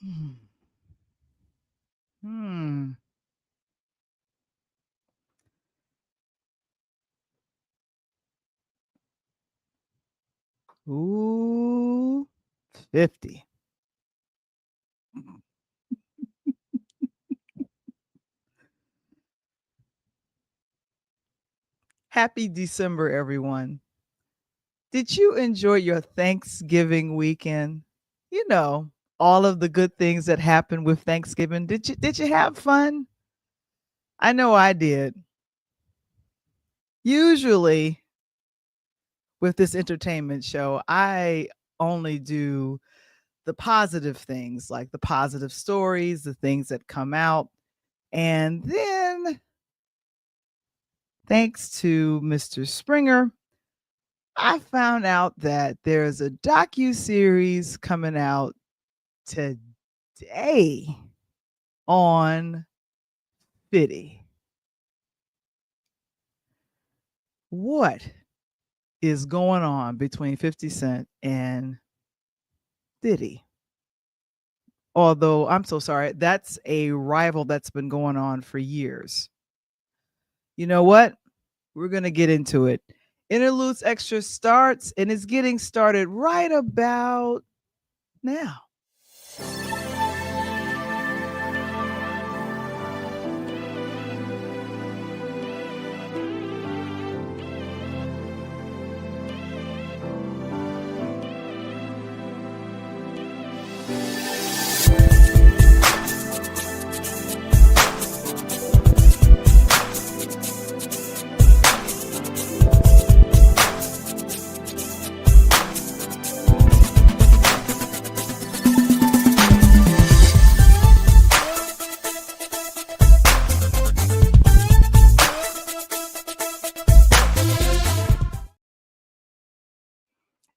Hmm. Hmm. Ooh, 50. Happy December, everyone. Did you enjoy your Thanksgiving weekend? You know, all of the good things that happen with Thanksgiving. Did you have fun? I know I did. Usually with this entertainment show, I only do the positive things, like the positive stories, the things that come out. And then thanks to Mr. Springer, I found out that there's a docu-series coming out today on Biddy. What is going on between 50 Cent and Diddy? Although I'm so sorry, that's a rival that's been going on for years. You know what? We're going to get into it. Interludes Extra starts and it's getting started right about now.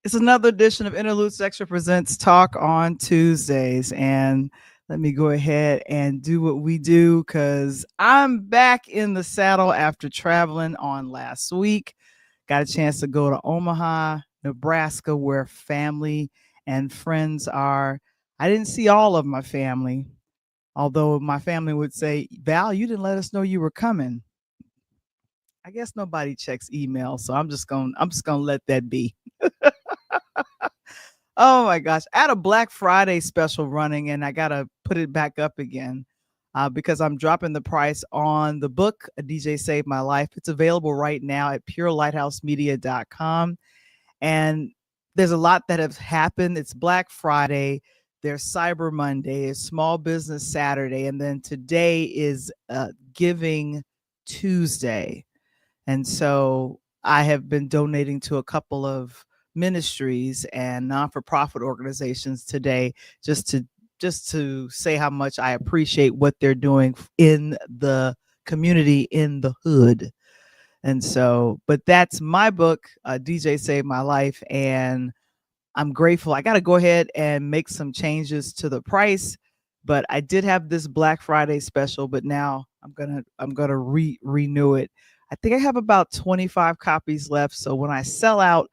It's another edition of Interludes Extra Presents Talk on Tuesdays. And let me go ahead and do what we do because I'm back in the saddle after traveling on last week. Got a chance to go to Omaha, Nebraska, where family and friends are. I didn't see all of my family, although my family would say, Val, you didn't let us know you were coming. I guess nobody checks email, so I'm just gonna let that be. Oh my gosh. I had a Black Friday special running and I got to put it back up again because I'm dropping the price on the book, A DJ Saved My Life. It's available right now at purelighthouse.media.com. And there's a lot that has happened. It's Black Friday, there's Cyber Monday, it's Small Business Saturday, and then today is Giving Tuesday. And so I have been donating to a couple of ministries and non-for-profit organizations today just to say how much I appreciate what they're doing in the community in the hood. And so, but that's my book, DJ Saved My Life, and I'm grateful. I got to go ahead and make some changes to the price, but I did have this Black Friday special, but now I'm gonna renew it. I think I have about 25 copies left. So when I sell out,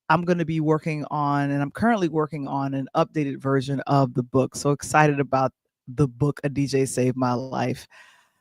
I'm going to be working on, and I'm currently working on an updated version of the book. So excited about the book, A DJ Saved My Life.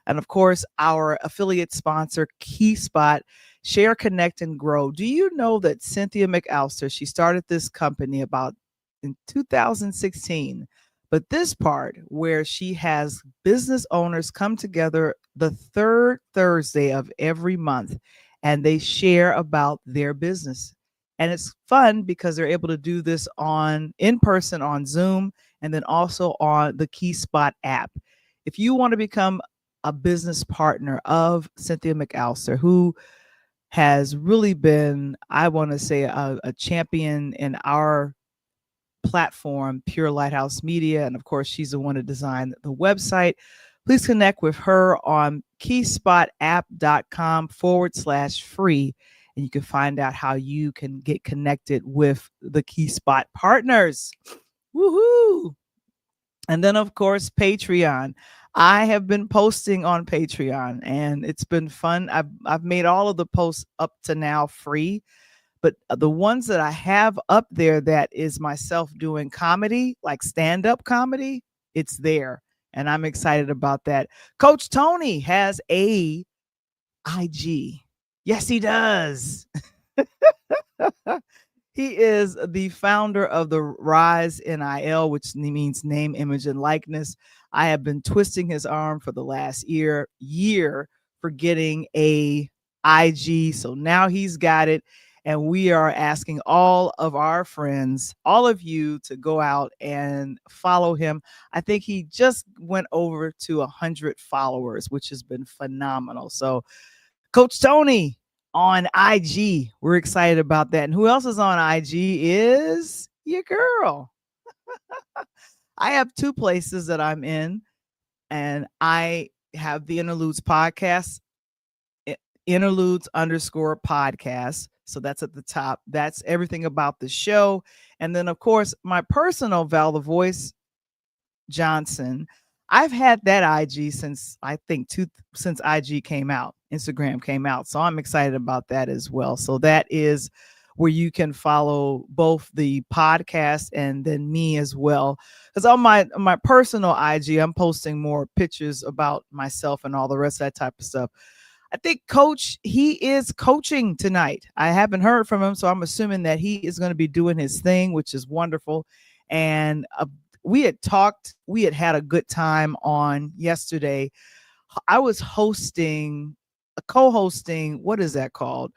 And of course, our affiliate sponsor, KeySpot, Share, Connect, and Grow. Do you know that Cynthia McAllister, she started this company about in 2016. But this part where she has business owners come together the third Thursday of every month and they share about their business. And it's fun because they're able to do this on in person on Zoom and then also on the KeySpot app. If you want to become a business partner of Cynthia McAllister, who has really been, I want to say, a champion in our platform, Pure Lighthouse Media. And of course, she's the one to design the website. Please connect with her on keyspotapp.com/free. And you can find out how you can get connected with the KeySpot partners. Woohoo! And then, of course, Patreon. I have been posting on Patreon and it's been fun. I've made all of the posts up to now free, but the ones that I have up there that is myself doing comedy, like stand-up comedy, it's there. And I'm excited about that. Coach Tony has a IG. Yes, he does. He is the founder of the Rise NIL, which means name, image, and likeness. I have been twisting his arm for the last year for getting a IG. So now he's got it. And we are asking all of our friends, all of you, to go out and follow him. I think he just went over to 100 followers, which has been phenomenal. So Coach Tony on IG. We're excited about that. And who else is on IG is your girl. I have two places that I'm in, and I have the Interludes podcast, Interludes underscore podcast. So that's at the top. That's everything about the show. And then, of course, my personal Val The Voice Johnson. I've had that IG since I think since IG came out, Instagram came out. So I'm excited about that as well. So that is where you can follow both the podcast and then me as well. Because on my personal IG, I'm posting more pictures about myself and all the rest of that type of stuff. I think Coach, he is coaching tonight. I haven't heard from him, so I'm assuming that he is going to be doing his thing, which is wonderful. And we had talked, we had a good time on yesterday. I was co-hosting, what is that called?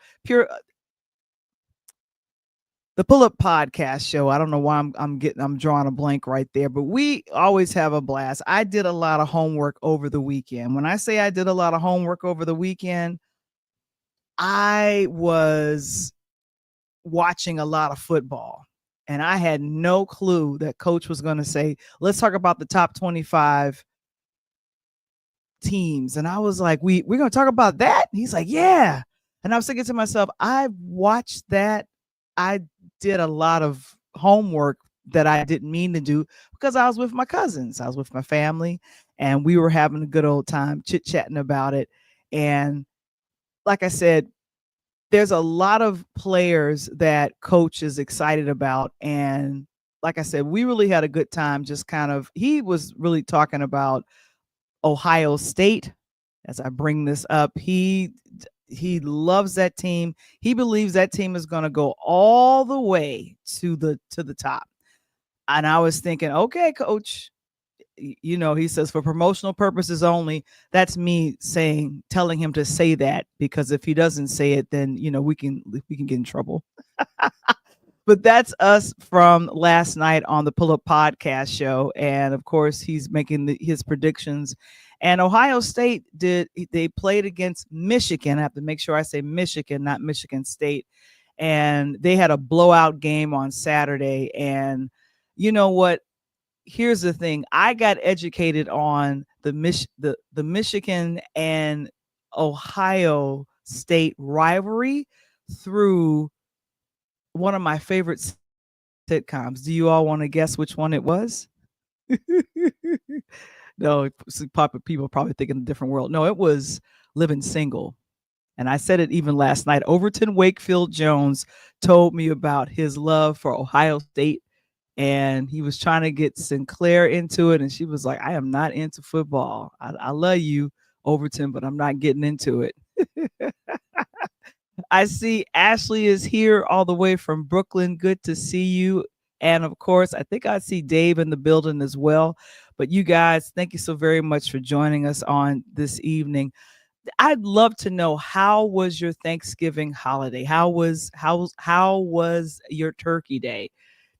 The Pull Up Podcast show. I don't know why I'm drawing a blank right there, but we always have a blast. I did a lot of homework over the weekend. When I say I did a lot of homework over the weekend, I was watching a lot of football. And I had no clue that Coach was going to say, let's talk about the top 25 teams. And I was like, we're going to talk about that? And he's like, yeah. And I was thinking to myself, I watched that. I did a lot of homework that I didn't mean to do because I was with my cousins. I was with my family, and we were having a good old time chit-chatting about it. And like I said, there's a lot of players that Coach is excited about. And like I said, we really had a good time. Just kind of, he was really talking about Ohio State as I bring this up. He loves that team. He believes that team is going to go all the way to the top. And I was thinking, okay, Coach, he says for promotional purposes only. That's me telling him to say that, because if he doesn't say it, then we can get in trouble. But that's us from last night on the Pull Up Podcast show, and of course he's making his predictions. And Ohio State they played against Michigan. I have to make sure I say Michigan, not Michigan State. And they had a blowout game on Saturday. And you know what? Here's the thing. I got educated on the Michigan and Ohio State rivalry through one of my favorite sitcoms. Do you all want to guess which one it was? No, people probably think in a different world. No, it was Living Single. And I said it even last night. Overton Wakefield Jones told me about his love for Ohio State, and he was trying to get Sinclair into it. And she was like, I am not into football. I love you, Overton, but I'm not getting into it. I see Ashley is here all the way from Brooklyn. Good to see you. And of course, I think I see Dave in the building as well. But you guys, thank you so very much for joining us on this evening. I'd love to know, how was your Thanksgiving holiday? How was your turkey day?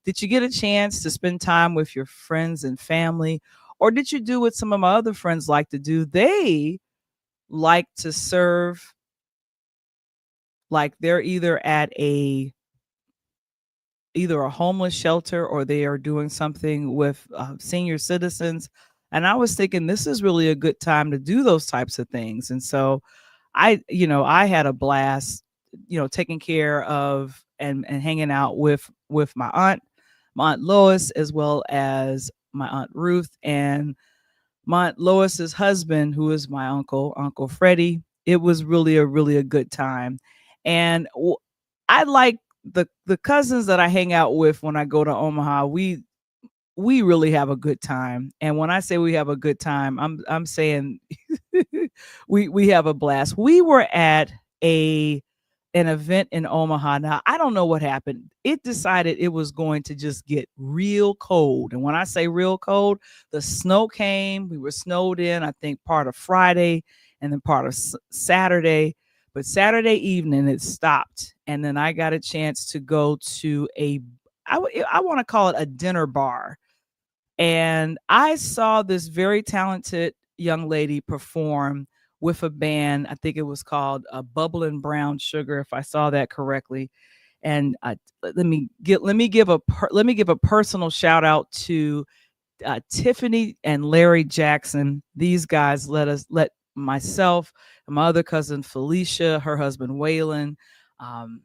Did you get a chance to spend time with your friends and family? Or did you do what some of my other friends like to do? They like to serve, like they're either at either a homeless shelter, or they are doing something with senior citizens. And I was thinking, this is really a good time to do those types of things. And so I had a blast, taking care of and hanging out with my aunt Lois, as well as my Aunt Ruth and my Aunt Lois's husband, who is my Uncle Freddie. It was really a good time. And I like the cousins that I hang out with when I go to Omaha. we really have a good time. And when I say we have a good time, I'm saying we have a blast. We were at a an event in Omaha. Now, I don't know what happened. It decided it was going to just get real cold. And when I say real cold, the snow came. We were snowed in, I think, part of Friday and then part of Saturday. But Saturday evening, it stopped. And then I got a chance to go to I want to call it a dinner bar. And I saw this very talented young lady perform with a band. I think it was called Bubbling Brown Sugar, if I saw that correctly. And let me give a personal shout out to Tiffany and Larry Jackson. These guys let myself and my other cousin Felicia, her husband Waylon, um,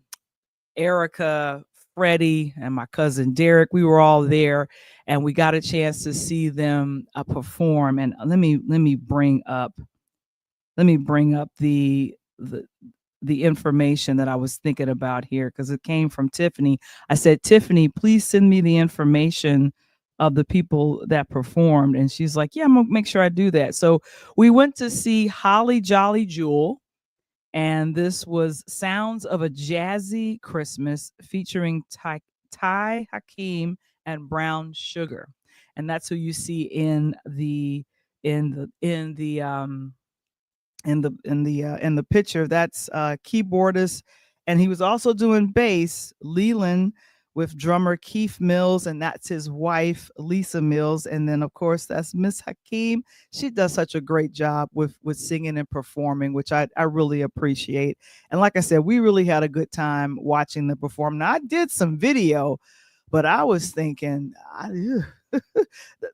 Erica, Freddie, and my cousin Derek. We were all there, and we got a chance to see them perform. And let me bring up the information that I was thinking about here because it came from Tiffany. I said, Tiffany, please send me the information of the people that performed. And she's like, yeah, I'm gonna make sure I do that. So we went to see Holly Jolly Jewel, and this was Sounds of a Jazzy Christmas featuring Ty Hakeem and Brown Sugar. And that's who you see in the in the picture. That's keyboardist, and he was also doing bass, Leland, with drummer Keith Mills, and that's his wife Lisa Mills. And then of course that's Miss Hakeem. She does such a great job with singing and performing, which I really appreciate. And like I said, we really had a good time watching the perform. Now I did some video, but I was thinking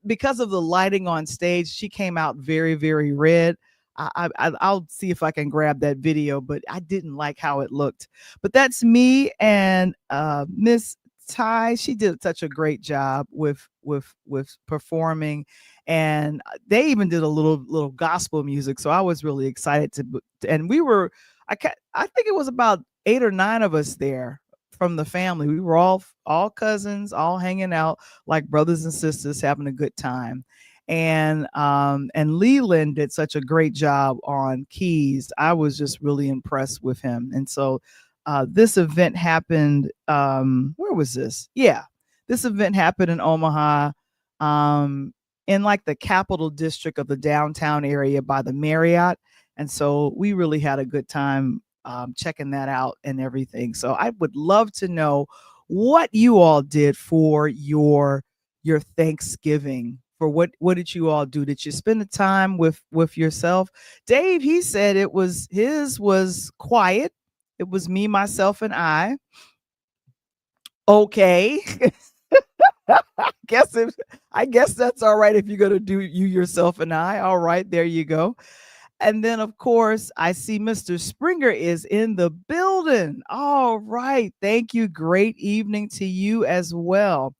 because of the lighting on stage, she came out very, very red. I'll see if I can grab that video, but I didn't like how it looked. But that's me and Miss Ty. She did such a great job with performing, and they even did a little gospel music. So I was really excited and we were I think it was about 8 or 9 of us there from the family. We were all cousins, all hanging out like brothers and sisters, having a good time. And Leland did such a great job on keys. I was just really impressed with him. And so this event happened. Where was this? Yeah, this event happened in Omaha, in like the Capital District of the downtown area by the Marriott. And so we really had a good time checking that out and everything. So I would love to know what you all did for your Thanksgiving. For what did you all do? Did you spend the time with yourself? Dave, he said his was quiet. It was me, myself, and I. Okay. I guess that's all right if you're gonna do you, yourself, and I. All right, there you go. And then, of course, I see Mr. Springer is in the building. All right. Thank you. Great evening to you as well.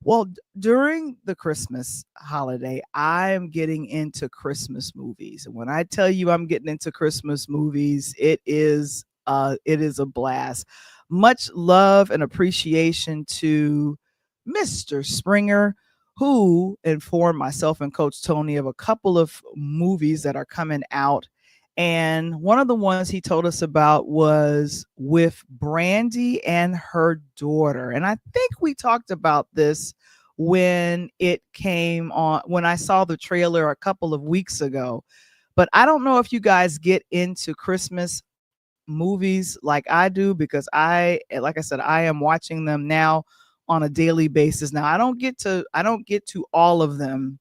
Well, during the Christmas holiday, I am getting into Christmas movies. And when I tell you I'm getting into Christmas movies, it is a blast. Much love and appreciation to Mr. Springer, who informed myself and Coach Tony of a couple of movies that are coming out. And one of the ones he told us about was with Brandy and her daughter. And I think we talked about this when it came on, when I saw the trailer a couple of weeks ago. But I don't know if you guys get into Christmas movies like I do, because like I said, I am watching them now on a daily basis. Now I don't get to all of them,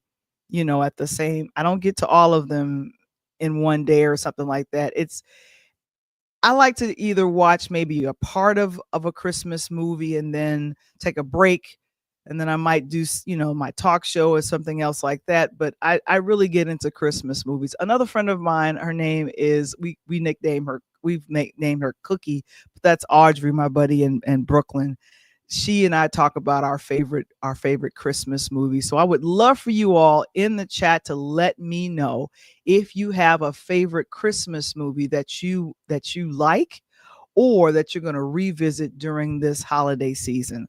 I don't get to all of them in one day or something like that. I like to either watch maybe a part of a Christmas movie and then take a break, and then I might do my talk show or something else like that. But I really get into Christmas movies. Another friend of mine, her name is we've named her Cookie, but that's Audrey, my buddy in Brooklyn. She and I talk about our favorite Christmas movie. So I would love for you all in the chat to let me know if you have a favorite Christmas movie that you like, or that you're going to revisit during this holiday season.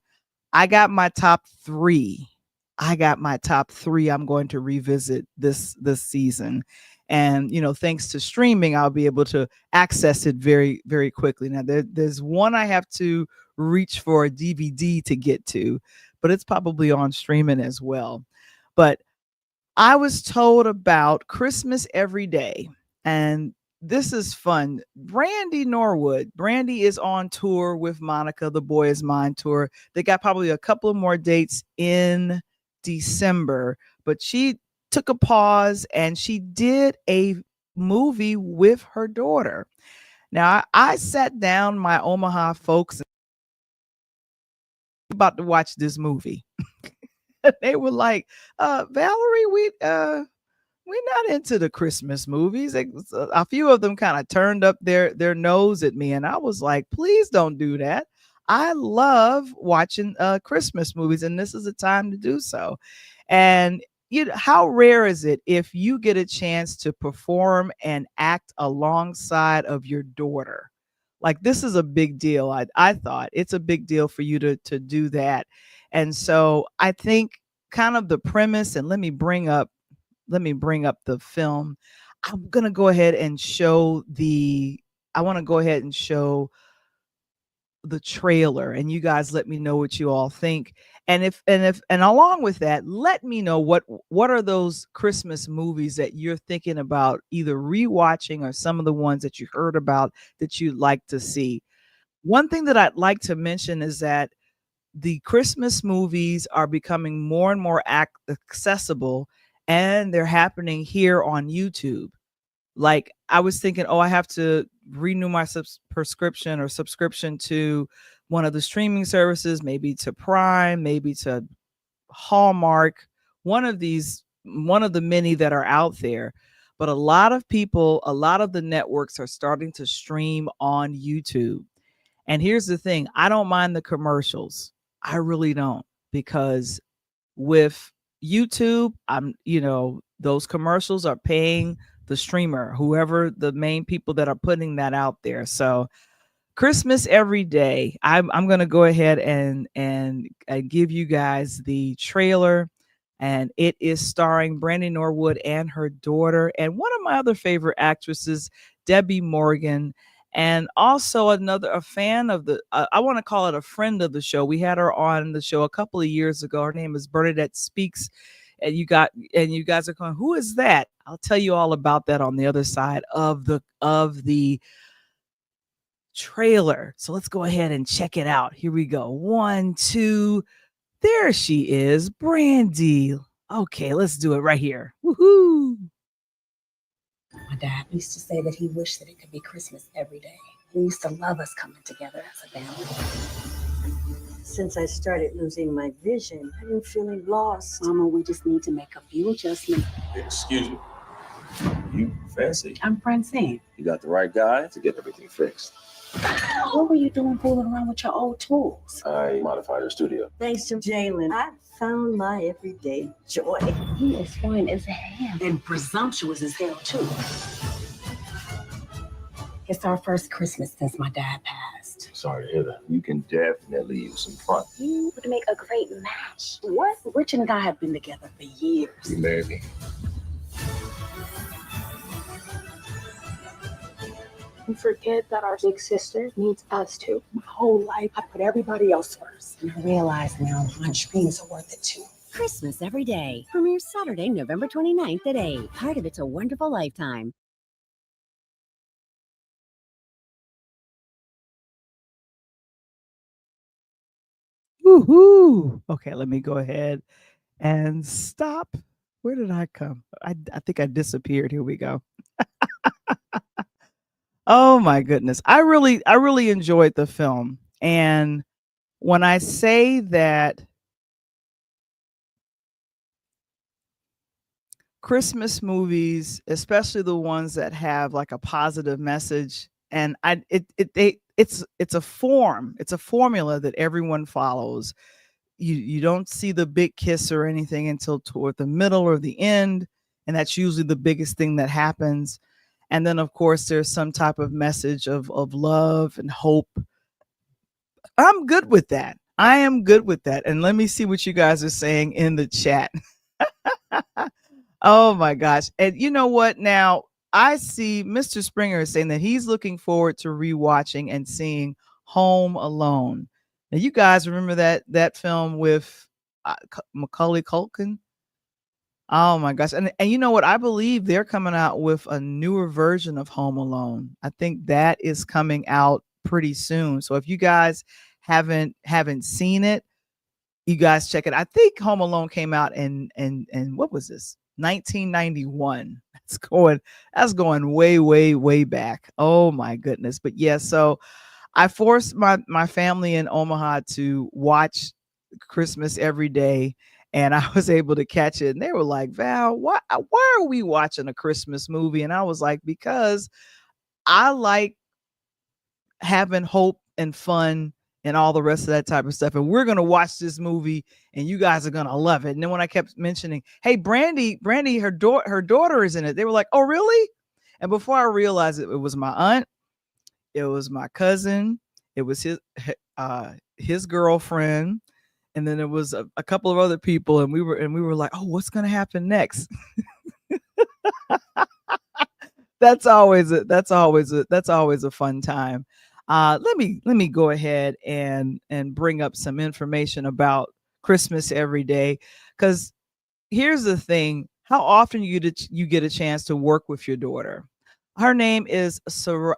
I got my top 3. I got my top 3 I'm going to revisit this season. And thanks to streaming, I'll be able to access it very, very quickly. Now there's one I have to reach for a DVD to get to, but it's probably on streaming as well. But I was told about Christmas Every Day, and this is fun. Brandy Norwood. Brandy is on tour with Monica, the Boy Is Mine tour. They got probably a couple of more dates in December, but she took a pause and she did a movie with her daughter. Now, I sat down my Omaha folks about to watch this movie. They were like, Valerie, we're not into the Christmas movies. A few of them kind of turned up their nose at me, and I was like, please don't do that. I love watching Christmas movies, and this is a time to do so. And how rare is it if you get a chance to perform and act alongside of your daughter? Like, this is a big deal. I thought it's a big deal for you to do that. And so I think kind of the premise, and let me bring up the film. I'm going to go ahead and show I want to go ahead and show the trailer, and you guys let me know what you all think. And along with that, let me know what are those Christmas movies that you're thinking about either rewatching, or some of the ones that you heard about that you'd like to see. One thing that I'd like to mention is that the Christmas movies are becoming more and more accessible, and they're happening here on YouTube. Like, I was thinking, oh, I have to renew my subscription to one of the streaming services, maybe to Prime, maybe to Hallmark, one of the many that are out there. But a lot of the networks are starting to stream on YouTube. And here's the thing, I don't mind the commercials. I really don't, because with YouTube, those commercials are paying the streamer, whoever the main people that are putting that out there. So Christmas Every Day, I'm going to go ahead and give you guys the trailer. And it is starring Brandy Norwood and her daughter, and one of my other favorite actresses, Debbie Morgan. And also a fan of I want to call it a friend of the show. We had her on the show a couple of years ago. Her name is Bernadette Speaks. And you guys are going, who is that? I'll tell you all about that on the other side of the trailer. So let's go ahead and check it out. Here we go. 1, 2. There she is, Brandy. Okay, let's do it right here. Woohoo! My dad used to say that he wished that it could be Christmas every day. He used to love us coming together as a family. Since I started losing my vision, I've been feeling lost. Mama, we just need to make a few adjustments. Excuse me. You fancy? I'm Francine. You got the right guy to get everything fixed. What were you doing fooling around with your old tools? I modified her studio. Thanks to Jalen, I found my everyday joy. He is fine as hell and presumptuous as hell, too. It's our first Christmas since my dad passed. Sorry to hear that. You can definitely use some fun. You would make a great match. What? Rich and I have been together for years. You married me. We forget that our big sister needs us too. My whole life, I put everybody else first. And I realize now my dreams are worth it too. Christmas Every Day premieres Saturday, November 29th at 8. Part of It's a Wonderful Lifetime. Woohoo! Okay, let me go ahead and stop. Where did I come? I think I disappeared. Here we go. Oh my goodness. I really enjoyed the film. And when I say that Christmas movies, especially the ones that have like a positive message, and it's a formula that everyone follows. You don't see the big kiss or anything until toward the middle or the end, and that's usually the biggest thing that happens. And then, of course, there's some type of message of love and hope. I'm good with that. I am good with that. And let me see what you guys are saying in the chat. Oh my gosh. And you know what? Now I see Mr. Springer is saying that he's looking forward to rewatching and seeing Home Alone. Now you guys remember that film with Macaulay Culkin? Oh my gosh. And you know what? I believe they're coming out with a newer version of Home Alone. I think that is coming out pretty soon. So if you guys haven't seen it, you guys check it. I think Home Alone came out in what was this? 1991. That's going way back. Oh my goodness. But yeah, so I forced my family in Omaha to watch Christmas every day, and I was able to catch it. And they were like, "Val, why are we watching a Christmas movie?" And I was like, "Because I like having hope and fun and all the rest of that type of stuff. And we're gonna watch this movie, and you guys are gonna love it." And then when I kept mentioning, "Hey, Brandy, her daughter is in it," they were like, "Oh, really?" And before I realized it, it was my aunt, it was my cousin, it was his girlfriend, and then it was a couple of other people, and we were like, "Oh, what's gonna happen next?" That's always a fun time. Let me go ahead and bring up some information about Christmas every day, because here's the thing: how often you get a chance to work with your daughter. Her name is Syrai.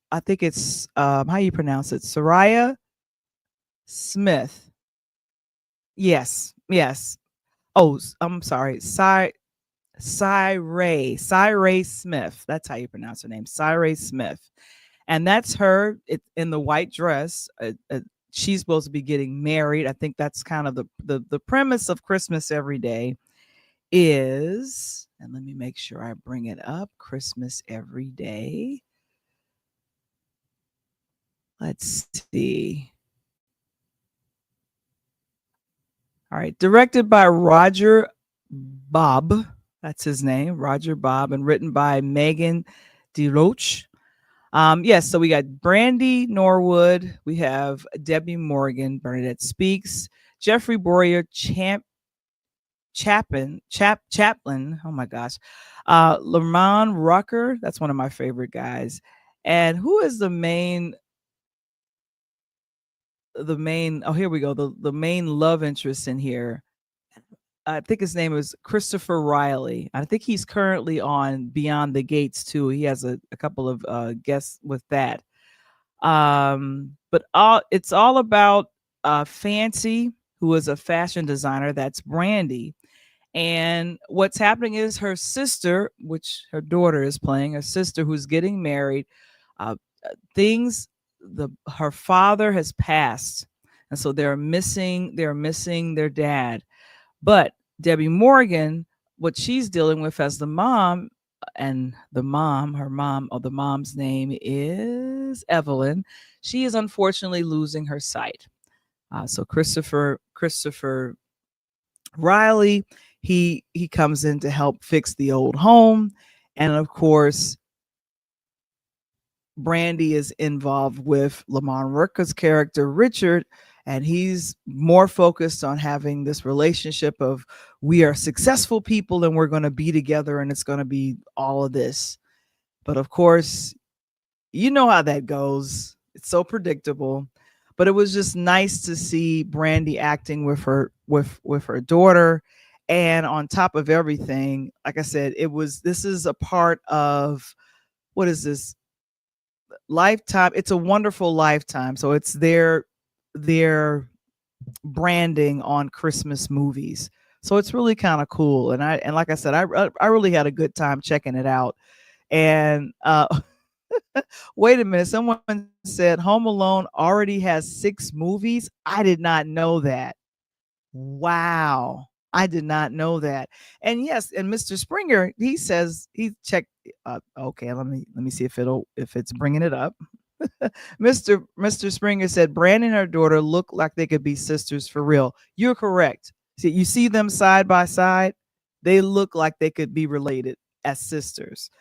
I think it's how you pronounce it, Syrai Smith. Yes. Oh, I'm sorry, Syrai Smith. That's how you pronounce her name, Syrai Smith. And that's her in the white dress. She's supposed to be getting married. I think that's kind of the premise of Christmas every day is, and let me make sure I bring it up. Christmas every day. Let's see. All right, directed by Roger Bob. That's his name, Roger Bob, and written by Megan DeRoche. Yes, so we got Brandy Norwood, we have Debbie Morgan, Bernadette Speaks, Jeffrey Boyer, Chaplin. Oh my gosh, Lamont Rucker. That's one of my favorite guys. And who is the main? Oh, here we go. The main love interest in here. I think his name is Christopher Riley. I think he's currently on Beyond the Gates too. He has a couple of guests with that. But it's all about Fancy, who is a fashion designer. That's Brandy. And what's happening is her sister, which her daughter is playing, her sister who's getting married, uh, things her father has passed, and so they're missing their dad. But Debbie Morgan, what she's dealing with as the mom, and the mom's name is Evelyn. She is unfortunately losing her sight. So Christopher Riley, he comes in to help fix the old home, and of course, Brandy is involved with Lamont Rucker's character Richard, and he's more focused on having this relationship of, we are successful people and we're going to be together and it's going to be all of this. But of course, you know how that goes. It's so predictable. But it was just nice to see Brandy acting with her daughter. And on top of everything, like I said, this is a part of, what is this? Lifetime. It's a Wonderful Lifetime. So it's their branding on Christmas movies. So it's really kind of cool. And like I said, I really had a good time checking it out. And wait a minute, someone said Home Alone already has 6 movies. I did not know that. Wow. I did not know that. And yes, and Mr. Springer, he says he checked. Okay, let me see if it's bringing it up. Mr. Springer said Brandon and her daughter look like they could be sisters for real. You're correct. See, you see them side by side, they look like they could be related as sisters,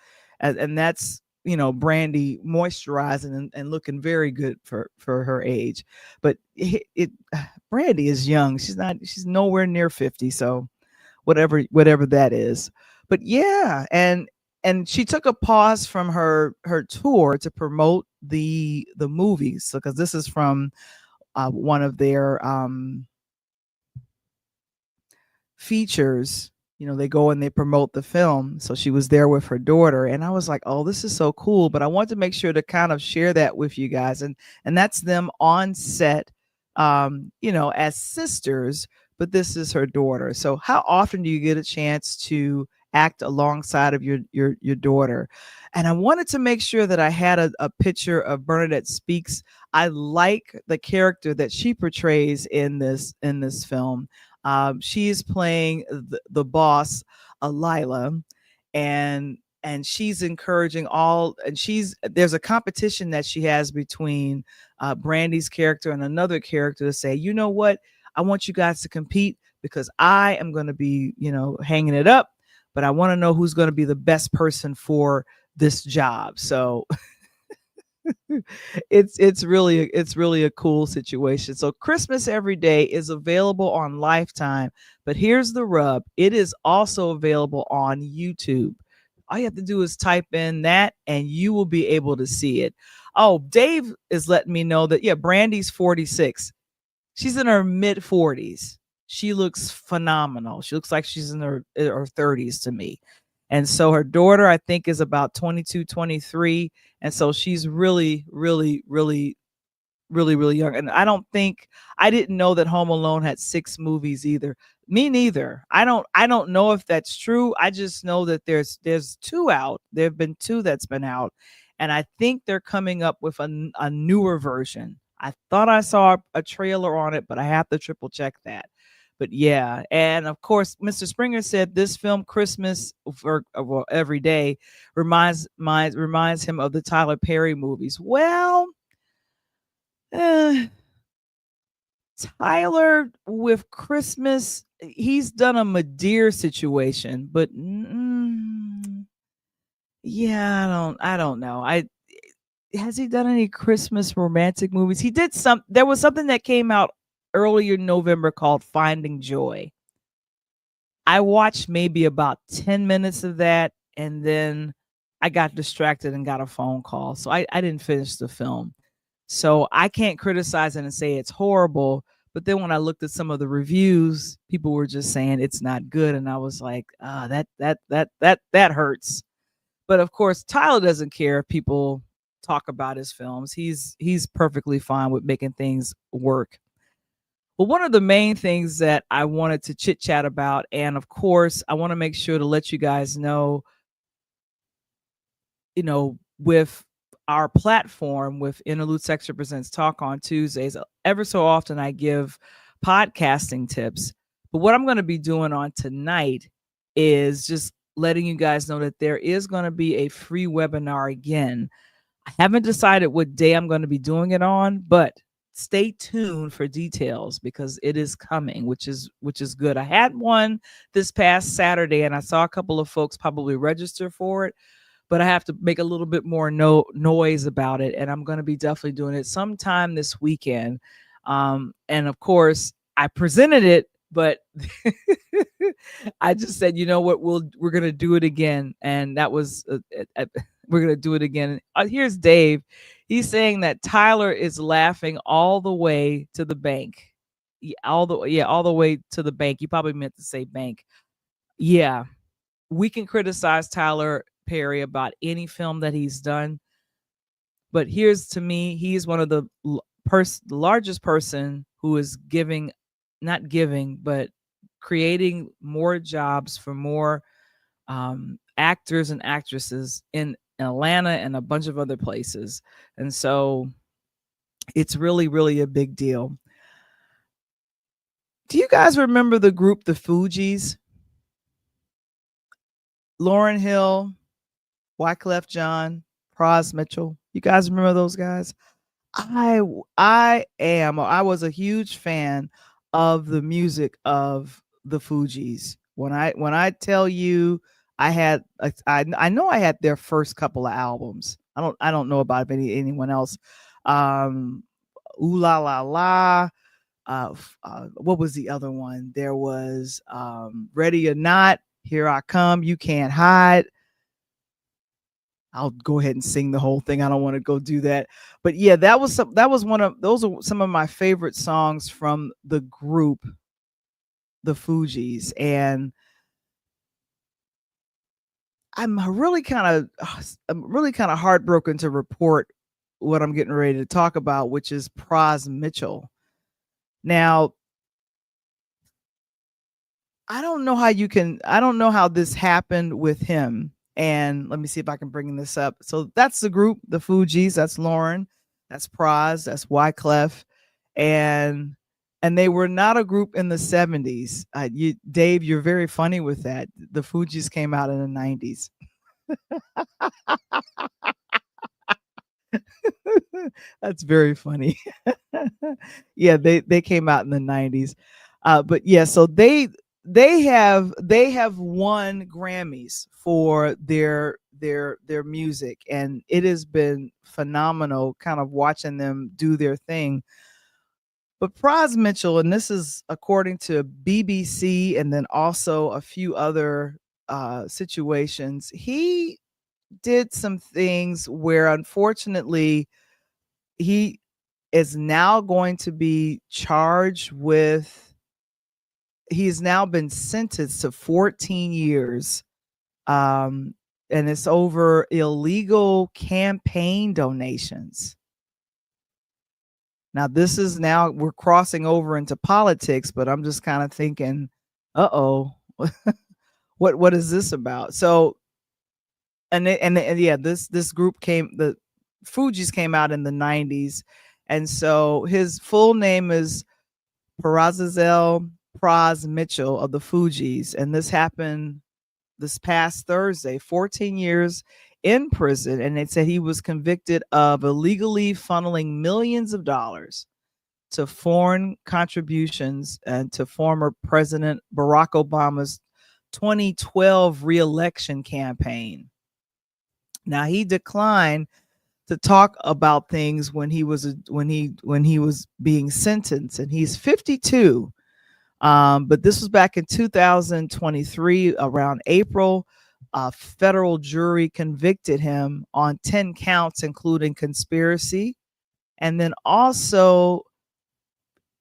and that's Brandy moisturizing and looking very good for her age. But Brandy is young. She's nowhere near 50. So whatever that is. But yeah, and she took a pause from her tour to promote the movies, because this is from one of their features. They go and they promote the film. So she was there with her daughter, and I was like, oh, this is so cool. But I want to make sure to kind of share that with you guys. And that's them on set, as sisters, but this is her daughter. So how often do you get a chance to act alongside of your daughter? And I wanted to make sure that I had a picture of Bernadette Speaks. I like the character that she portrays in this film. She is playing the boss, Lila, and she's encouraging there's a competition that she has between Brandy's character and another character to say, you know what, I want you guys to compete because I am going to be, hanging it up, but I want to know who's going to be the best person for this job. So it's really a cool situation. So Christmas Every Day is available on Lifetime, but here's the rub. It is also available on YouTube. All you have to do is type in that and you will be able to see it. Oh, Dave is letting me know that, Brandy's 46. She's in her mid 40s. She looks phenomenal. She looks like she's in her 30s to me. And so her daughter, I think, is about 22, 23. And so she's really, really, really, really, really young. And I didn't know that Home Alone had 6 movies either. Me neither. I don't know if that's true. I just know that there's 2 out. There have been 2 that's been out. And I think they're coming up with a newer version. I thought I saw a trailer on it, but I have to triple check that. But yeah, and of course, Mr. Springer said this film, Christmas Every Day, reminds him of the Tyler Perry movies. Well, Tyler with Christmas, he's done a Madea situation, but yeah, I don't know. Has he done any Christmas romantic movies? He did there was something that came out earlier in November called Finding Joy. I watched maybe about 10 minutes of that, and then I got distracted and got a phone call. So I didn't finish the film. So I can't criticize it and say it's horrible. But then when I looked at some of the reviews, people were just saying it's not good. And I was like, that hurts. But of course, Tyler doesn't care if people talk about his films. He's perfectly fine with making things work. Well, one of the main things that I wanted to chit chat about, and of course, I want to make sure to let you guys know, with our platform, with Interlude Sex Represents Talk on Tuesdays, ever so often I give podcasting tips. But what I'm going to be doing on tonight is just letting you guys know that there is going to be a free webinar again. I haven't decided what day I'm going to be doing it on, but stay tuned for details because it is coming, which is good. I had one this past Saturday and I saw a couple of folks probably register for it, but I have to make a little bit more noise about it. And I'm going to be definitely doing it sometime this weekend. And of course I presented it, but I just said, you know what, we're going to do it again. And that was, we're going to do it again. Here's Dave. He's saying that Tyler is laughing all the way to the bank. All the way to the bank. You probably meant to say bank. Yeah. We can criticize Tyler Perry about any film that he's done. But here's, to me, he's one of the largest person who is but creating more jobs for more actors and actresses in Atlanta and a bunch of other places. And so it's really, really a big deal. Do you guys remember the group, the Fugees? Lauryn Hill, Wyclef Jean, Pras Mitchell. You guys remember those guys? I was a huge fan of the music of the Fugees. When I tell you, I know I had their first couple of albums. I don't know about anyone else. Ooh La La La. What was the other one? There was Ready or Not, Here I Come, You Can't Hide. I'll go ahead and sing the whole thing. I don't want to go do that. But yeah, those are some of my favorite songs from the group, the Fugees. And I'm really kind of heartbroken to report what I'm getting ready to talk about, which is Pras Michel. Now, I don't know how this happened with him. And let me see if I can bring this up. So that's the group, the Fugees. That's Lauren. That's Pras. That's Wyclef. And they were not a group in the 70s. Dave, you're very funny with that. The Fugees came out in the 90s. That's very funny. Yeah, they came out in the 90s. But yeah, so they have won Grammys for their music, and it has been phenomenal kind of watching them do their thing. But Pras Michel, and this is according to BBC and then also a few other situations, he did some things where unfortunately he is now going to be charged with, he's now been sentenced to 14 years. And it's over illegal campaign donations. Now, we're crossing over into politics, but I'm just kind of thinking, uh-oh, what is this about? So, and yeah, this group the Fugees came out in the 90s. And so his full name is Parazizel Pras Michel of the Fugees. And this happened this past Thursday, 14 years in prison. And they said he was convicted of illegally funneling millions of dollars to foreign contributions and to former President Barack Obama's 2012 re-election campaign. Now, he declined to talk about things when he was being sentenced, and he's 52. But this was back in 2023, around April. A federal jury convicted him on 10 counts, including conspiracy. And then also,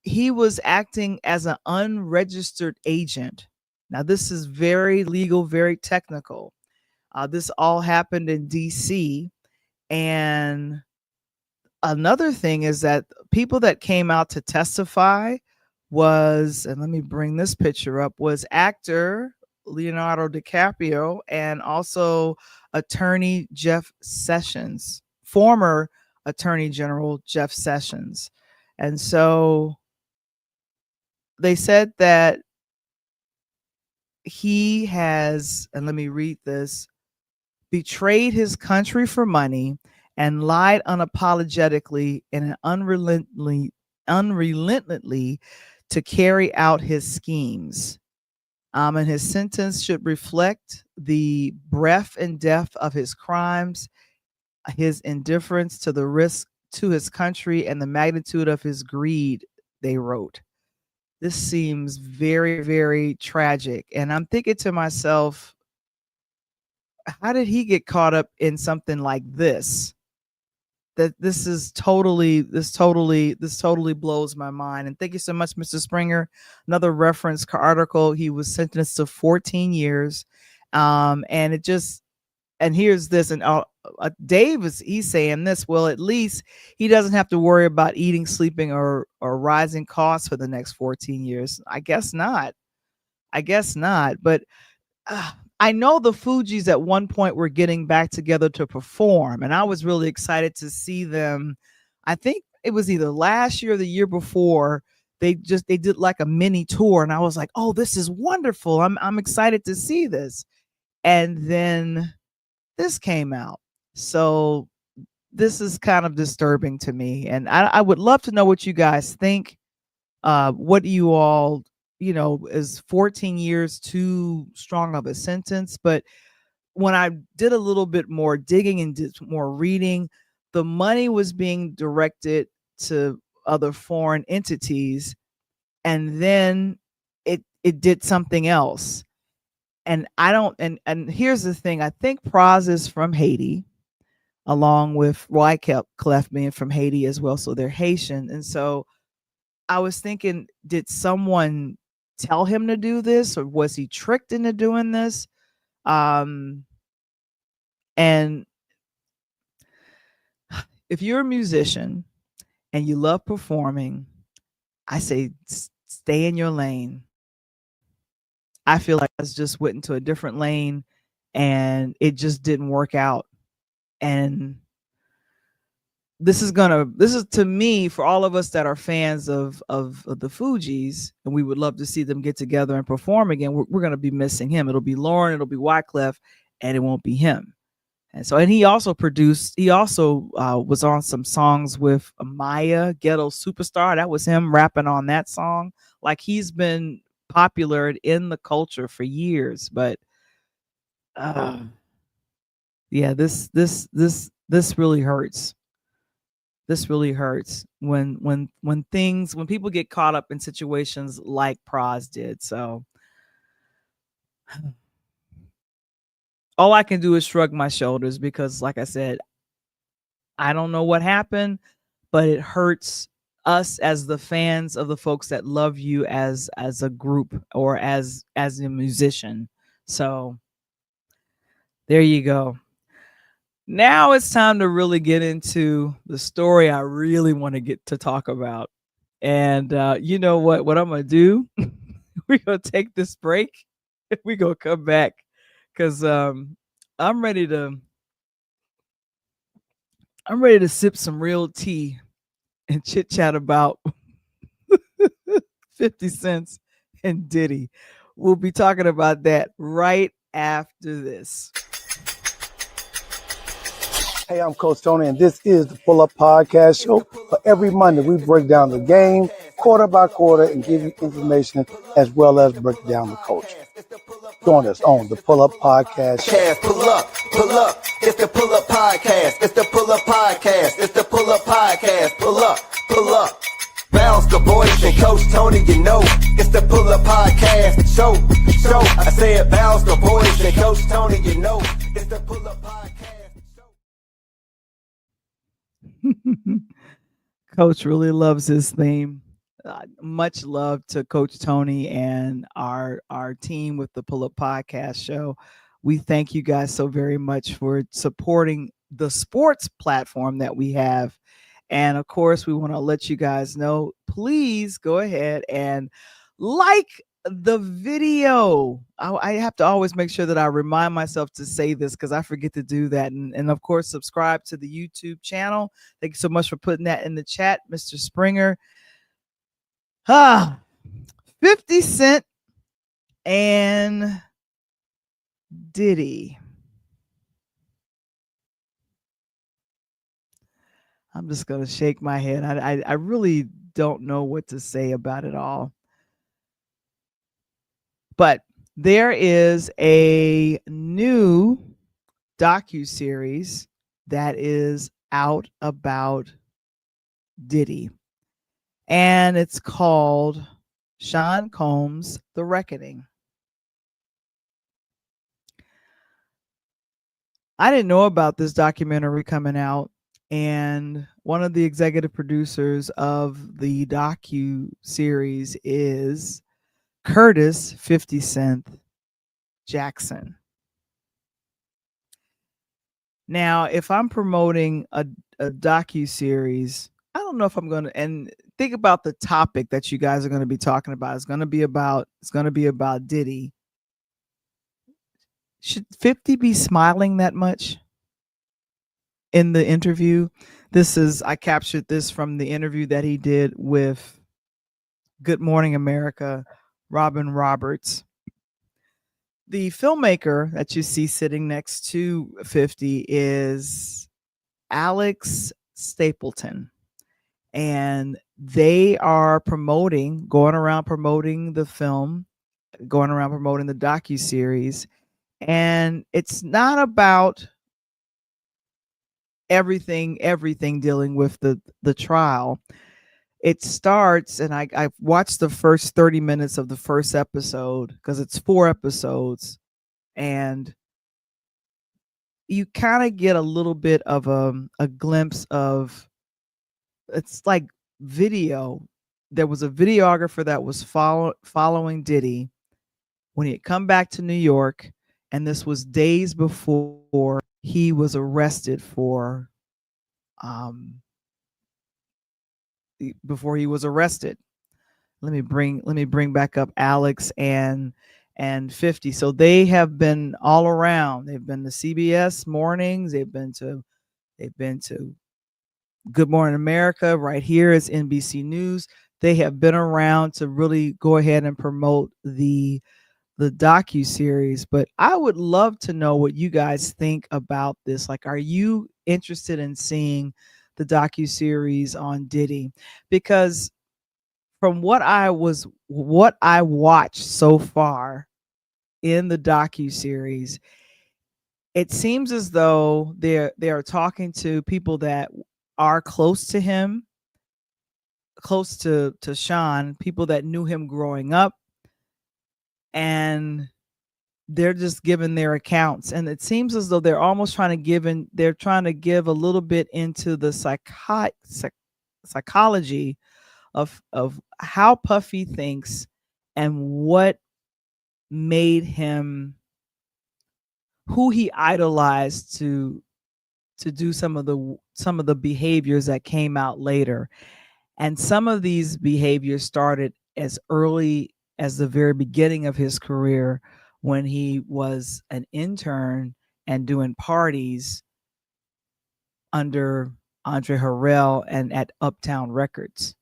he was acting as an unregistered agent. Now, this is very legal, very technical. This all happened in DC. And another thing is that people that came out to testify was, and let me bring this picture up, was actor Leonardo DiCaprio and also attorney Jeff Sessions, former Attorney General Jeff Sessions. And so they said that he has, and let me read this, betrayed his country for money and lied unapologetically and unrelentingly to carry out his schemes. And his sentence should reflect the breadth and depth of his crimes, his indifference to the risk to his country, and the magnitude of his greed, they wrote. This seems very, very tragic. And I'm thinking to myself, how did he get caught up in something like this? This totally blows my mind. And thank you so much, Mr. Springer. Another reference article. He was sentenced to 14 years. And here's this. And Dave he's saying this. Well, at least he doesn't have to worry about eating, sleeping, or rising costs for the next 14 years. I guess not. But I know the Fugees at one point were getting back together to perform, and I was really excited to see them. I think it was either last year or the year before. They did like a mini tour, and I was like, "Oh, this is wonderful! I'm excited to see this." And then this came out, so this is kind of disturbing to me, and I would love to know what you guys think. What do you all is 14 years too strong of a sentence? But when I did a little bit more digging and did more reading, the money was being directed to other foreign entities, and then it did something else. And I don't, and here's the thing, I think Pras is from Haiti, along with Wyclef being from Haiti as well, so they're Haitian. And so I was thinking, did someone tell him to do this, or was he tricked into doing this? And if you're a musician and you love performing, I say stay in your lane. I feel like I just went into a different lane and it just didn't work out. And this is to me, for all of us that are fans of the Fugees, and we would love to see them get together and perform again, we're going to be missing him. It'll be Lauren, it'll be Wyclef, and it won't be him. And so, and he also was on some songs with Maya, Ghetto Superstar. That was him rapping on that song. Like, he's been popular in the culture for years. But yeah, this really hurts. This really hurts when people get caught up in situations like Pras did. So all I can do is shrug my shoulders, because like I said, I don't know what happened, but it hurts us as the fans of the folks that love you as a group or as a musician. So there you go. Now it's time to really get into the story I really want to get to talk about. And you know what I'm going to do? We're going to take this break. We're going to come back, because I'm ready to sip some real tea and chit chat about 50 Cent and Diddy. We'll be talking about that right after this. Hey, I'm Coach Tony, and this is the Pull Up Podcast Show. For every Monday, we break down the game quarter by quarter and give you information as well as break down the culture. Join us on the Pull Up Podcast Show. Pull up, it's the Pull Up Podcast. It's the Pull Up Podcast. It's the Pull Up Podcast. Pull up. Bounce the voice and Coach Tony, it's the Pull Up Podcast show. I said bounce the voice and Coach Tony, it's the Pull Up Podcast show. Coach really loves his theme. Much love to Coach Tony and our team with the Pull Up Podcast show. We thank you guys so very much for supporting the sports platform that we have. And of course, we want to let you guys know, please go ahead and like the video. I have to always make sure that I remind myself to say this, because I forget to do that. And of course, subscribe to the YouTube channel. Thank you so much for putting that in the chat, Mr. Springer. 50 Cent and Diddy. I'm just going to shake my head. I really don't know what to say about it all. But there is a new docu-series that is out about Diddy. And it's called Sean Combs: The Reckoning. I didn't know about this documentary coming out. And one of the executive producers of the docu-series is Curtis 50 Cent Jackson. Now, if I'm promoting a docu-series, I don't know if I'm going to, and think about the topic that you guys are going to be talking about. It's going to be about Diddy. Should 50 be smiling that much in the interview? I captured this from the interview that he did with Good Morning America, Robin Roberts. The filmmaker that you see sitting next to 50 is Alex Stapleton. And they are going around promoting the film, going around promoting the docu-series. And it's not about everything dealing with the trial. It starts, and I watched the first 30 minutes of the first episode because it's 4 episodes, and you kind of get a little bit of a glimpse of, it's like video. There was a videographer that was following Diddy when he had come back to New York, and this was days before he was arrested for before he was arrested. Let me bring back up Alex and 50. So they have been all around. They've been to CBS mornings, they've been to Good Morning America. Right here is NBC News. They have been around to really go ahead and promote the docu-series. But I would love to know what you guys think about this. Like, are you interested in seeing the docu-series on Diddy? Because from what I watched so far in the docu-series, it seems as though they are talking to people that are close to him, close to Sean, people that knew him growing up, and they're just giving their accounts. And it seems as though they're almost trying to give a little bit into the psychology of how Puffy thinks and what made him, who he idolized to do some of the behaviors that came out later. And some of these behaviors started as early as the very beginning of his career, when he was an intern and doing parties under Andre Harrell and at Uptown Records.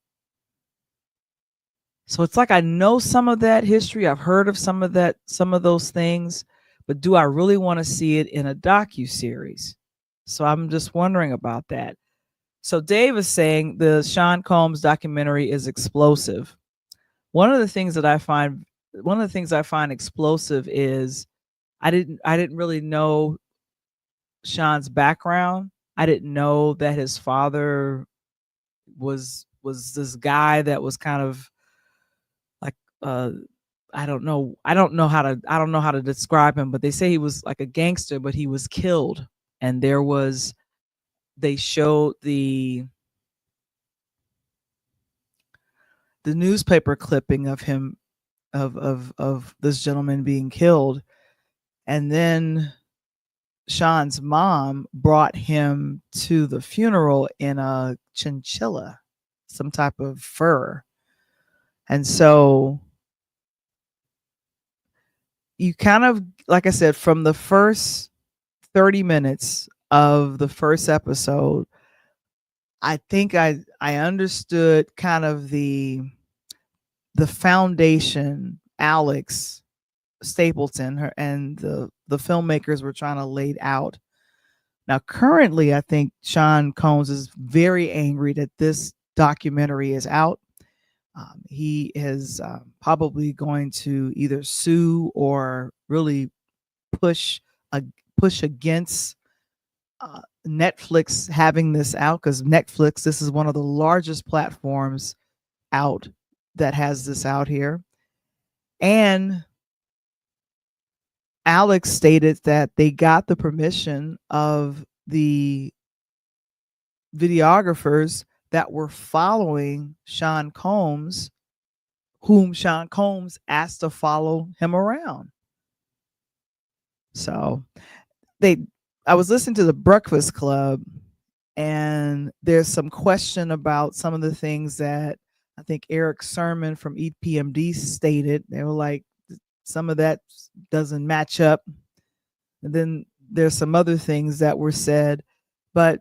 So it's like, I know some of that history. I've heard of some of those things, but do I really want to see it in a docu-series? So I'm just wondering about that. So Dave is saying the Sean Combs documentary is explosive. One of the things I find explosive is I didn't really know Sean's background. I didn't know that his father was this guy that was kind of like, I don't know how to describe him, but they say he was like a gangster, but he was killed. And they showed the newspaper clipping of him, of this gentleman being killed. And then Sean's mom brought him to the funeral in a chinchilla, some type of fur. And so you kind of, like I said, from the first 30 minutes of the first episode, I think I understood kind of the foundation Alex Stapleton and the filmmakers were trying to lay out. Now, currently, I think Sean Combs is very angry that this documentary is out. He is probably going to either sue or really push against Netflix having this out, because Netflix, this is one of the largest platforms out that has this out here. And Alex stated that they got the permission of the videographers that were following Sean Combs, whom Sean Combs asked to follow him around. So I was listening to the Breakfast Club, and there's some question about some of the things that I think Eric Sermon from EPMD stated. They were like, some of that doesn't match up. And then there's some other things that were said. But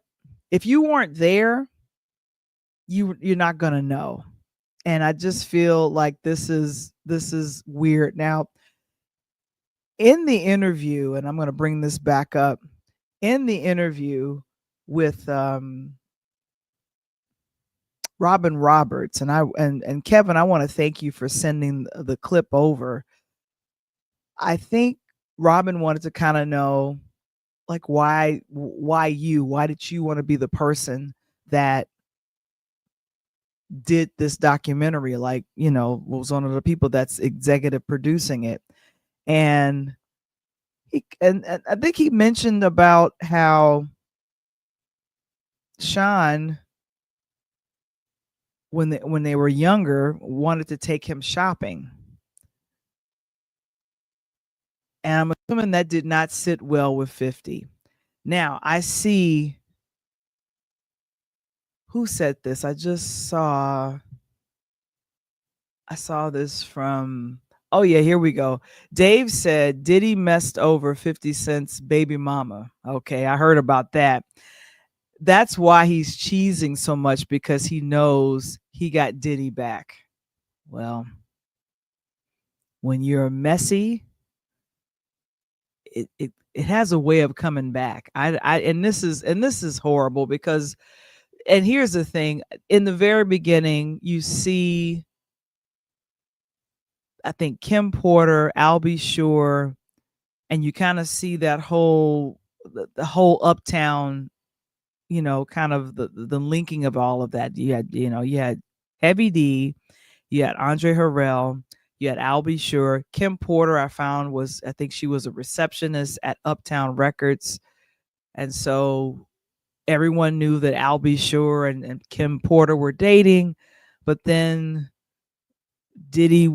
if you weren't there, you're not going to know. And I just feel like this is weird. Now, in the interview, and I'm going to bring this back up, in the interview with Robin Roberts, and Kevin, I want to thank you for sending the clip over. I think Robin wanted to kind of know, like, why did you want to be the person that did this documentary? Like, was one of the people that's executive producing it. And and I think he mentioned about how Sean, when they were younger, wanted to take him shopping. And I'm assuming that did not sit well with 50. Now, I see who said this. I saw this from, oh yeah, here we go. Dave said Diddy messed over 50 Cent's baby mama. Okay, I heard about that. That's why he's cheesing so much, because he knows he got Diddy back. Well, when you're messy, it has a way of coming back. And this is horrible, because, and here's the thing, in the very beginning, you see, I think, Kim Porter, Albie Shore, and you kind of see that whole the whole uptown, kind of the linking of all of that. You had Heavy D, you had Andre Harrell, you had Albie Shore. Kim Porter, I think she was a receptionist at Uptown Records. And so everyone knew that Albie Shore and Kim Porter were dating, but then Diddy,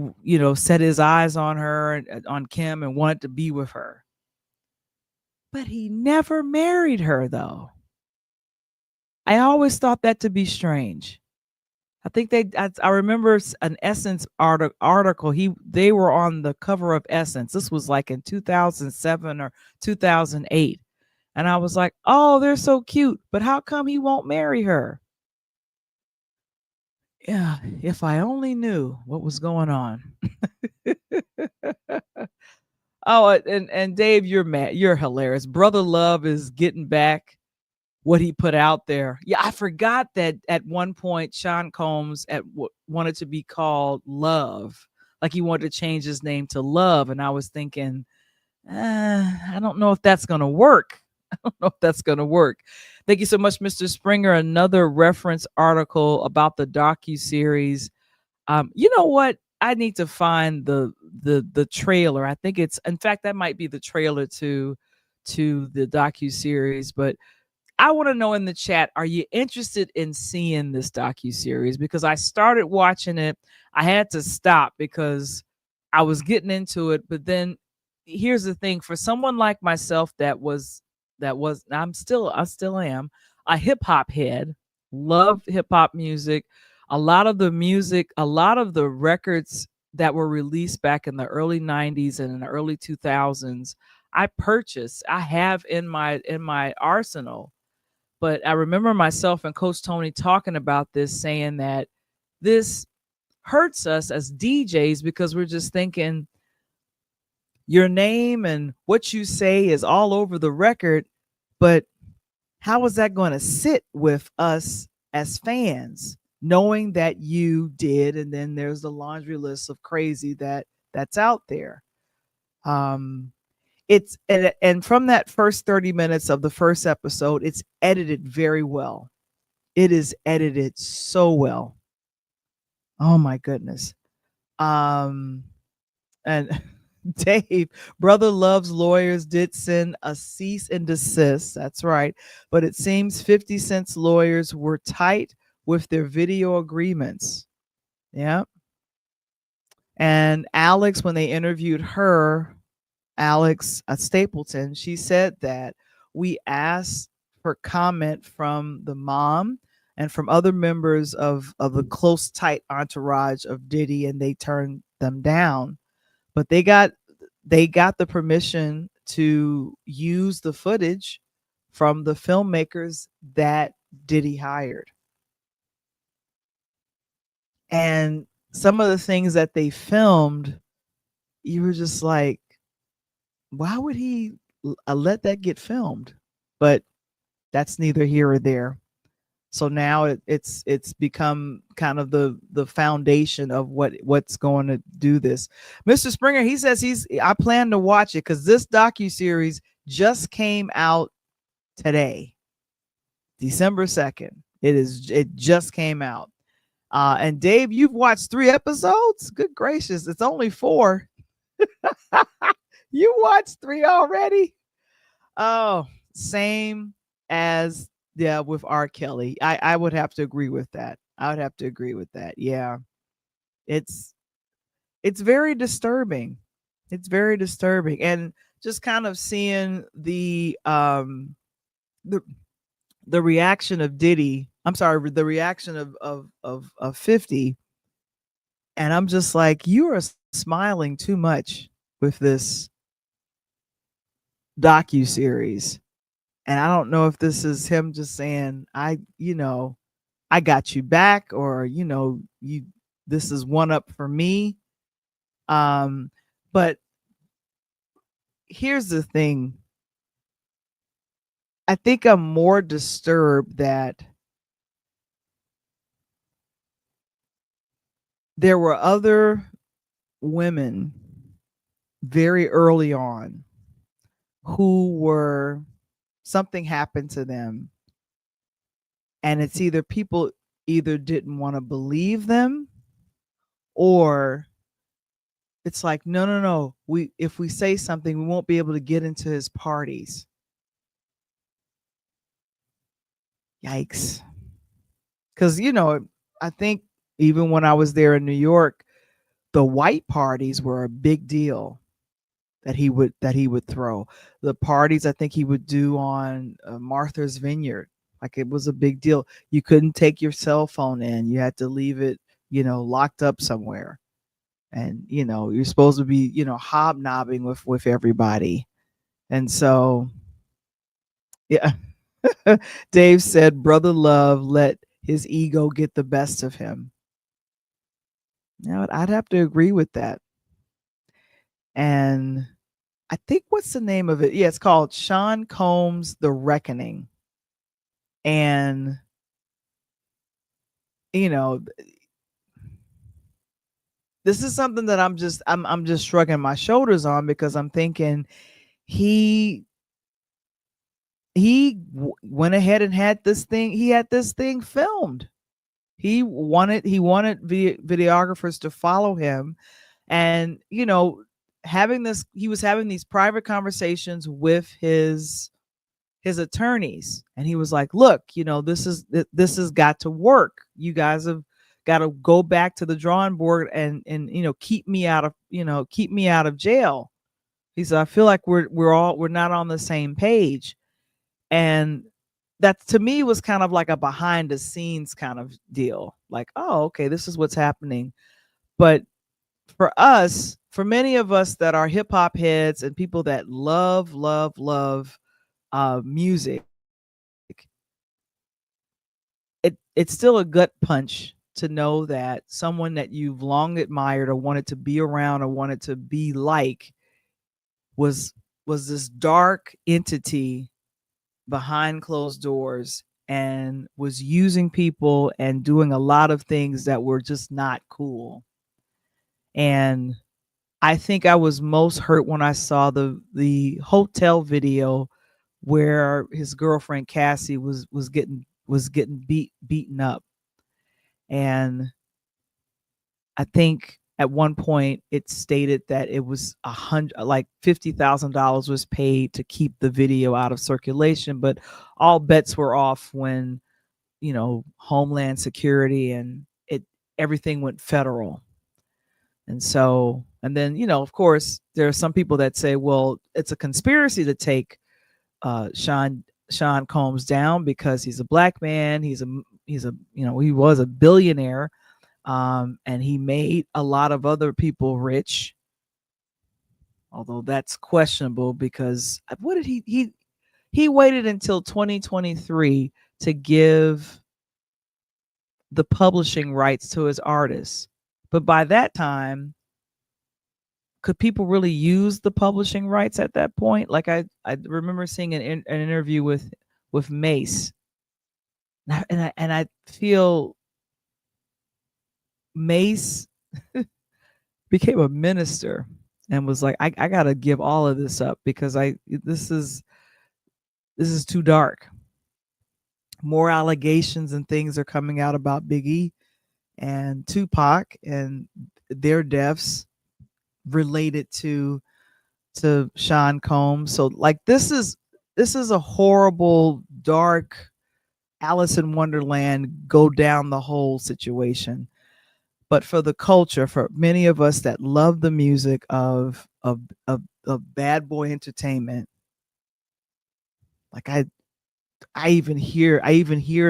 set his eyes on her and on Kim and wanted to be with her. But he never married her, though. I always thought that to be strange. I think I remember an Essence article. They were on the cover of Essence. This was like in 2007 or 2008. And I was like, oh, they're so cute, but how come he won't marry her? Yeah, if I only knew what was going on. Oh, and Dave, you're mad. You're hilarious. Brother Love is getting back what he put out there. Yeah, I forgot that at one point Sean Combs wanted to be called Love. Like he wanted to change his name to Love. And I was thinking, I don't know if that's going to work. Thank you so much, Mr. Springer. Another reference article about the docu-series. You know what? I need to find the trailer. I think in fact, that might be the trailer to the docu-series. But I want to know in the chat, are you interested in seeing this docu-series? Because I started watching it. I had to stop because I was getting into it. But then here's the thing, for someone like myself I still am a hip hop head, love hip hop music. A lot of the records that were released back in the early 90s and in the early 2000s, I have in my arsenal. But I remember myself and Coach Tony talking about this, saying that this hurts us as DJs because we're just thinking your name and what you say is all over the record, but how is that going to sit with us as fans, knowing that you did, and then there's the laundry list of crazy that's out there. It's and from that first 30 minutes of the first episode, it's edited very well. It is edited so well. Oh my goodness. And Dave, Brother Love's lawyers did send a cease and desist. That's right. But it seems 50 Cent's lawyers were tight with their video agreements. Yeah. And Alex, when they interviewed her, Alex Stapleton, she said that we asked for comment from the mom and from other members of the close, tight entourage of Diddy, and they turned them down. But they got the permission to use the footage from the filmmakers that Diddy hired. And some of the things that they filmed, you were just like, why would he let that get filmed? But that's neither here or there. So now it's become kind of the foundation of what's going to do this. Mr. Springer, he says I plan to watch it because this docu-series just came out today, December 2nd. It just came out. And Dave, you've watched 3 episodes? Good gracious, it's only 4. You watched 3 already? Oh, same as with R. Kelly. I would have to agree with that. Yeah. It's very disturbing. It's very disturbing. And just kind of seeing the reaction of Diddy. I'm sorry, the reaction of 50. And I'm just like, you are smiling too much with this docu-series. And I don't know if this is him just saying, I got you back, or, this is one up for me. But here's the thing. I think I'm more disturbed that there were other women very early on who something happened to them, and it's either people didn't want to believe them, or it's like, no, if we say something, we won't be able to get into his parties. Yikes. Because I think even when I was there in New York, the white parties were a big deal that he would throw. The parties I think he would do on Martha's Vineyard, like it was a big deal. You couldn't take your cell phone in. You had to leave it, locked up somewhere. And you're supposed to be, hobnobbing with everybody. And so, yeah. Dave said, Brother Love let his ego get the best of him. Now, I'd have to agree with that. And I think, what's the name of it? Yeah, it's called Sean Combs' The Reckoning. And, this is something that I'm just shrugging my shoulders on, because I'm thinking he went ahead and had this thing filmed. He wanted videographers to follow him, and he was having these private conversations with his attorneys, and he was like, look, this has got to work. You guys have got to go back to the drawing board and keep me out of jail. He said, I feel like we're not on the same page. And that to me was kind of like a behind the scenes kind of deal. Like, oh, okay, this is what's happening. But for many of us that are hip hop heads and people that love music, it's still a gut punch to know that someone that you've long admired or wanted to be around or wanted to be like was this dark entity behind closed doors and was using people and doing a lot of things that were just not cool. And I think I was most hurt when I saw the hotel video where his girlfriend Cassie was getting beaten up. And I think at one point it stated that it was $50,000 was paid to keep the video out of circulation, but all bets were off when Homeland Security and everything went federal. And so, and then of course there are some people that say, well, it's a conspiracy to take Sean Combs down because he's a black man. He was a billionaire. And he made a lot of other people rich, although that's questionable, because what did he waited until 2023 to give the publishing rights to his artists. But by that time, could people really use the publishing rights at that point? Like I remember seeing an interview with Mace, And I feel Mace became a minister and was like, I gotta give all of this up because this is too dark. More allegations and things are coming out about Biggie and Tupac and their deaths related to Sean Combs. So like this is a horrible, dark Alice in Wonderland go down the whole situation. But for the culture, for many of us that love the music of Bad Boy Entertainment, like I even hear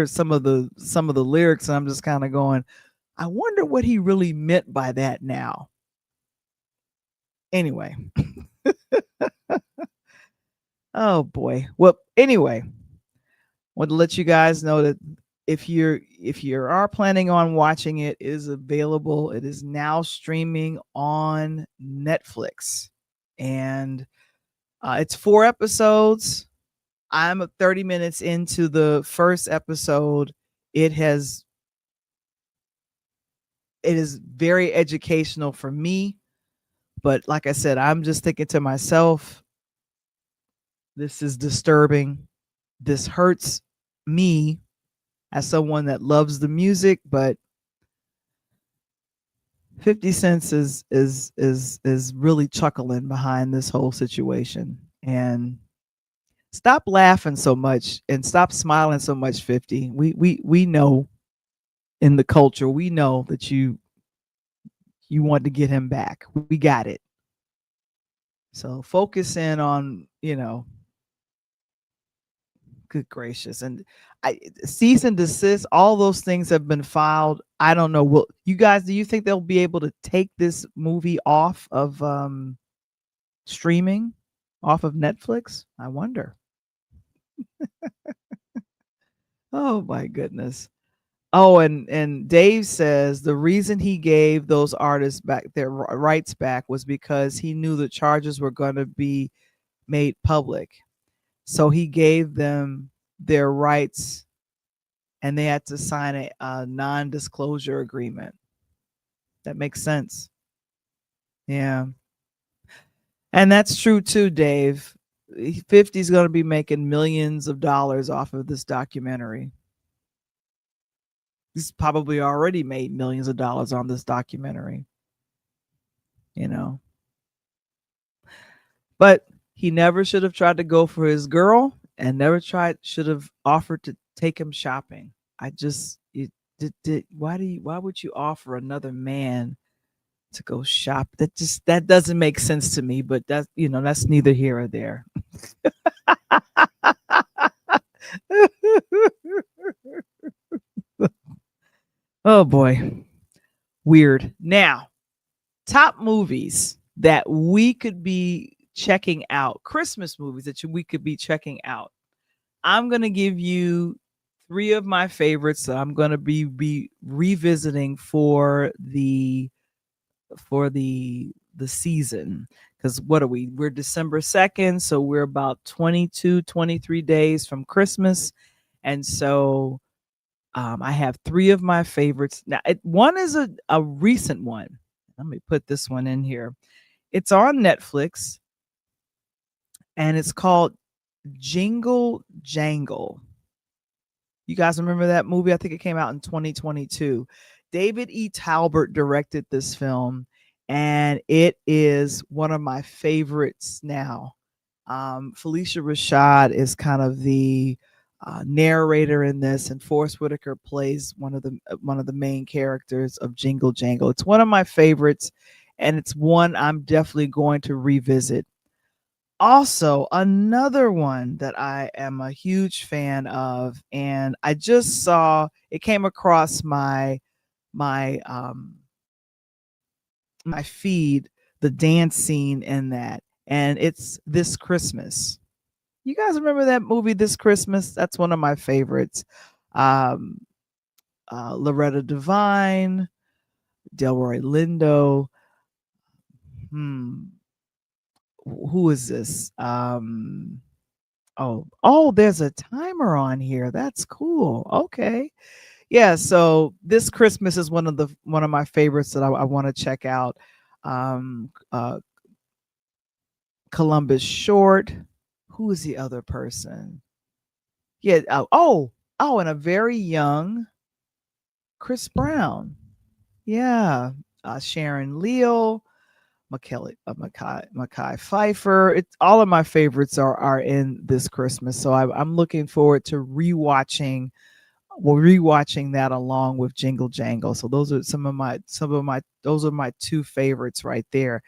some of the lyrics, and I'm just kind of going, I wonder what he really meant by that now. Anyway. Oh boy. Well, anyway, want to let you guys know that if you are planning on watching it, it is available. It is now streaming on Netflix, and it's 4 episodes. I'm 30 minutes into the first episode. It is very educational for me, but like I said, I'm just thinking to myself, this is disturbing. This hurts me as someone that loves the music, but 50 Cent is really chuckling behind this whole situation. And stop laughing so much and stop smiling so much, 50. We know in the culture, we know that you want to get him back. We got it. So focus in on, good gracious. And cease and desist, all those things have been filed. I don't know. Will you guys, do you think they'll be able to take this movie off of streaming, off of Netflix? I wonder. Oh my goodness. Oh, and Dave says the reason he gave those artists back their rights back was because he knew the charges were going to be made public. So he gave them their rights and they had to sign a non-disclosure agreement. That makes sense. Yeah. And that's true too, Dave. 50 is going to be making millions of dollars off of this documentary. He's probably already made millions of dollars on this documentary. But he never should have tried to go for his girl and should have offered to take him shopping. Why would you offer another man to go shop? That doesn't make sense to me, but that's neither here or there. Oh boy. Weird. Now, top movies that we could be checking out, Christmas movies that we could be checking out. I'm going to give you 3 of my favorites that I'm going to be revisiting for the season. Because what are we? We're December 2nd, so we're about 22, 23 days from Christmas. And so I have 3 of my favorites. Now, one is a recent one. Let me put this one in here. It's on Netflix, and it's called Jingle Jangle. You guys remember that movie? I think it came out in 2022. David E. Talbert directed this film, and it is one of my favorites now. Felicia Rashad is kind of the narrator in this, and Forest Whitaker plays one of the main characters of Jingle Jangle. It's one of my favorites, and it's one I'm definitely going to revisit. Also, another one that I am a huge fan of, and I just saw it came across my feed, the dance scene in that, and it's This Christmas. You guys remember that movie, This Christmas? That's one of my favorites. Loretta Devine, Delroy Lindo. Who is this? Oh, there's a timer on here. That's cool. Okay. Yeah, so this Christmas is one of my favorites that I want to check out. Um, uh, Columbus Short. Who is the other person? Yeah. And a very young Chris Brown. Yeah. Sharon Leal, Mackay Pfeiffer. It's all of my favorites are in this Christmas. So I'm looking forward to rewatching that along with Jingle Jangle. So those are those are my two favorites right there.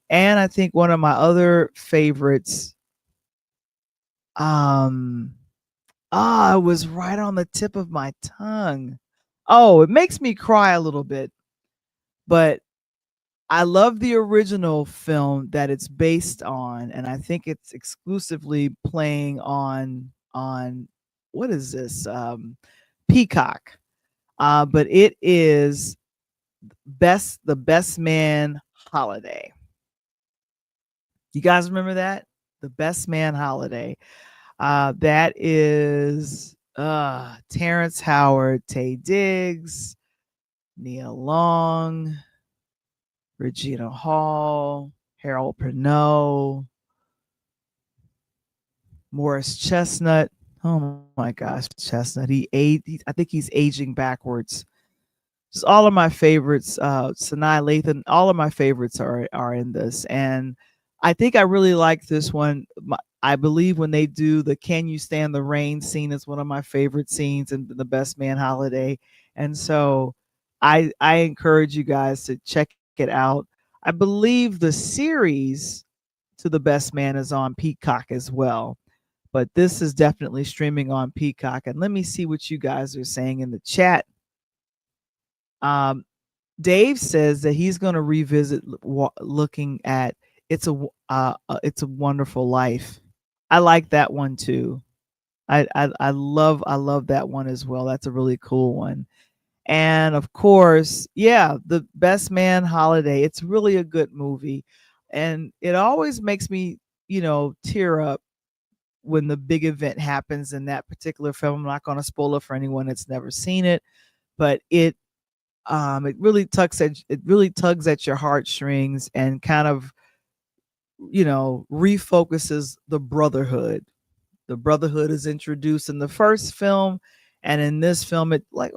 And I think one of my other favorites, it was right on the tip of my tongue. Oh, it makes me cry a little bit, but I love the original film that it's based on, and I think it's exclusively playing on what is this? Peacock. But it is the Best Man Holiday. You guys remember that? The Best Man Holiday. That is Terrence Howard, Taye Diggs, Nia Long, Regina Hall, Harold Perrineau, Morris Chestnut. Oh my gosh, Chestnut. I think he's aging backwards. Just all of my favorites, Sanaa Lathan, all of my favorites are in this. And I think I really like this one. I believe when they do the Can You Stand the Rain scene, is one of my favorite scenes in the Best Man Holiday. And so I encourage you guys to check it out. I believe the series to the Best Man is on Peacock as well. But this is definitely streaming on Peacock. And let me see what you guys are saying in the chat. Dave says that he's going to revisit looking at It's a Wonderful Life. I like that one too. I love that one as well. That's a really cool one. And of course, yeah, the Best Man Holiday. It's really a good movie, and it always makes me, tear up when the big event happens in that particular film. I'm not going to spoil it for anyone that's never seen it, but it really tugs at your heartstrings and kind of refocuses the brotherhood. The brotherhood is introduced in the first film, and in this film,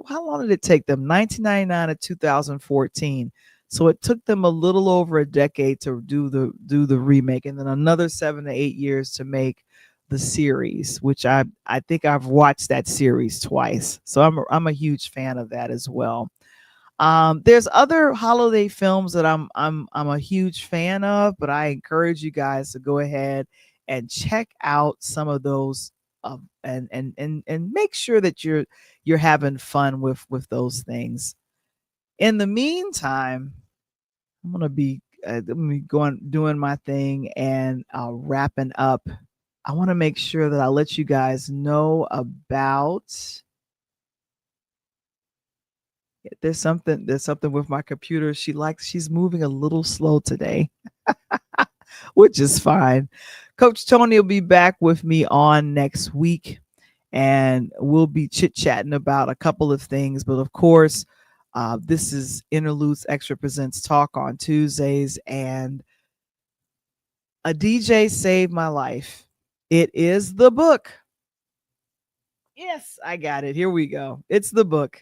how long did it take them? 1999 to 2014. So it took them a little over a decade to do the remake, and then another 7 to 8 years to make the series, which I think I've watched that series twice. So I'm a huge fan of that as well. There's other holiday films that I'm a huge fan of, but I encourage you guys to go ahead and check out some of those, and make sure that you're having fun with those things. In the meantime, I'm gonna be doing my thing and wrapping up. I want to make sure that I let you guys know about. There's something with my computer. She's moving a little slow today, which is fine. Coach Tony will be back with me on next week, and we'll be chit-chatting about a couple of things. But of course, this is Interludes Extra Presents Talk on Tuesdays, and A DJ Saved My Life. It is the book. Yes, I got it. Here we go. It's the book.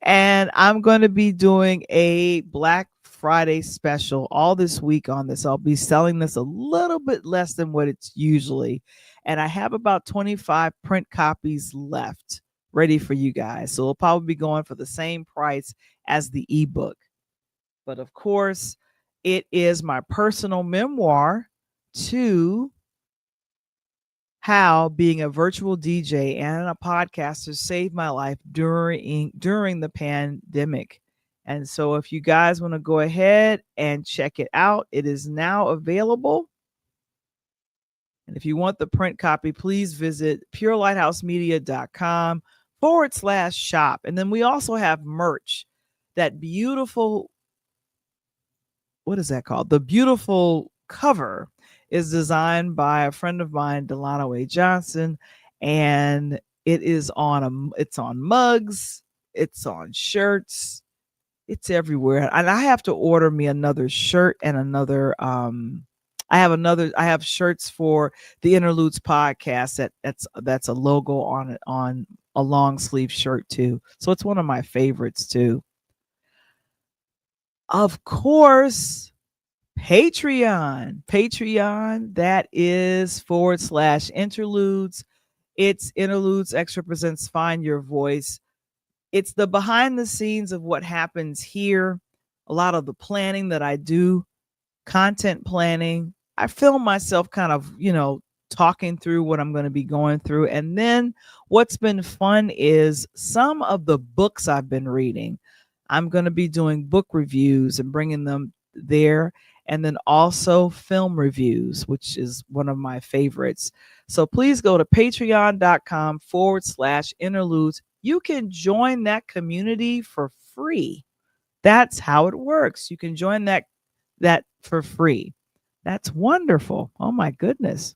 And I'm going to be doing a Black Friday special all this week on this. I'll be selling this a little bit less than what it's usually. And I have about 25 print copies left ready for you guys. So it'll probably be going for the same price as the ebook. But of course, it is my personal memoir to how being a virtual DJ and a podcaster saved my life during the pandemic. And so if you guys want to go ahead and check it out, it is now available. And if you want the print copy, please visit purelighthousemedia.com/shop. And then we also have merch. That beautiful, what is that called? The beautiful cover is designed by a friend of mine, Delano A. Johnson, and it's on mugs, it's on shirts, it's everywhere. And I have to order me another shirt and another I have shirts for the Interludes podcast that's a logo on it, on a long sleeve shirt too. So it's one of my favorites too. Of course, Patreon, that is / interludes. It's Interludes X represents Find Your Voice. It's the behind the scenes of what happens here. A lot of the planning that I do, content planning. I film myself kind of, talking through what I'm going to be going through. And then what's been fun is some of the books I've been reading. I'm going to be doing book reviews and bringing them there. And then also film reviews, which is one of my favorites. So please go to patreon.com / interludes. You can join that community for free. That's how it works. You can join that for free. That's wonderful. Oh my goodness.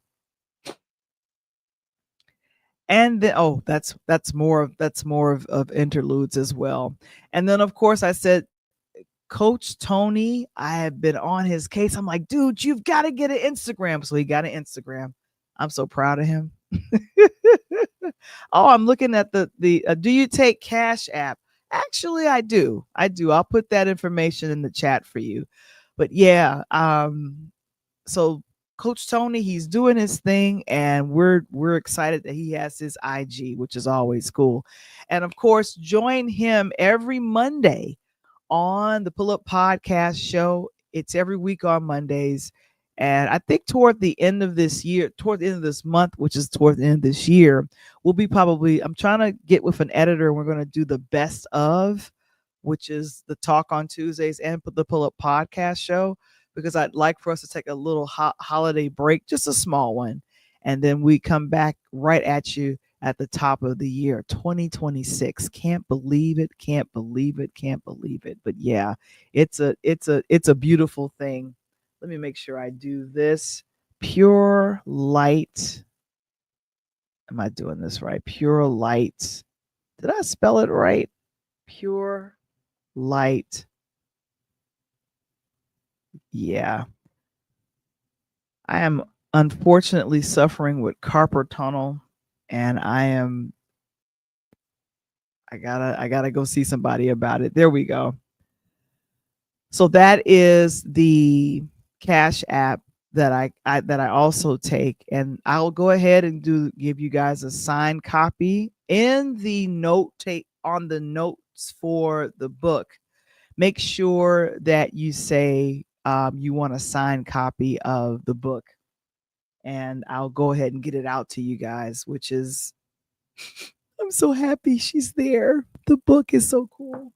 And then, that's more of interludes as well. And then of course I said, Coach Tony, I have been on his case. I'm like, dude, you've got to get an Instagram. So he got an Instagram. I'm so proud of him. Oh, I'm looking at the do you take Cash App? Actually, I do. I'll put that information in the chat for you. But yeah, so Coach Tony, he's doing his thing, and we're excited that he has his IG, which is always cool. And of course, join him every Monday on the Pull Up Podcast show. It's every week on Mondays. And I think toward the end of this month, which is toward the end of this year, I'm trying to get with an editor, and we're going to do the best of, which is the Talk on Tuesdays and the Pull Up Podcast show, because I'd like for us to take a little holiday break, just a small one. And then we come back right at you at the top of the year, 2026. Can't believe it. But yeah, it's a beautiful thing. Let me make sure I do this. Pure Light. Am I doing this right? Pure Light. Did I spell it right? Pure Light. Yeah. I am unfortunately suffering with carpal tunnel, and I gotta go see somebody about it. There we go. So that is the Cash App that I also take, and I'll go ahead and give you guys a signed copy in the on the notes for the book. Make sure that you say you want a signed copy of the book, and I'll go ahead and get it out to you guys, which is I'm so happy she's there. The book is so cool.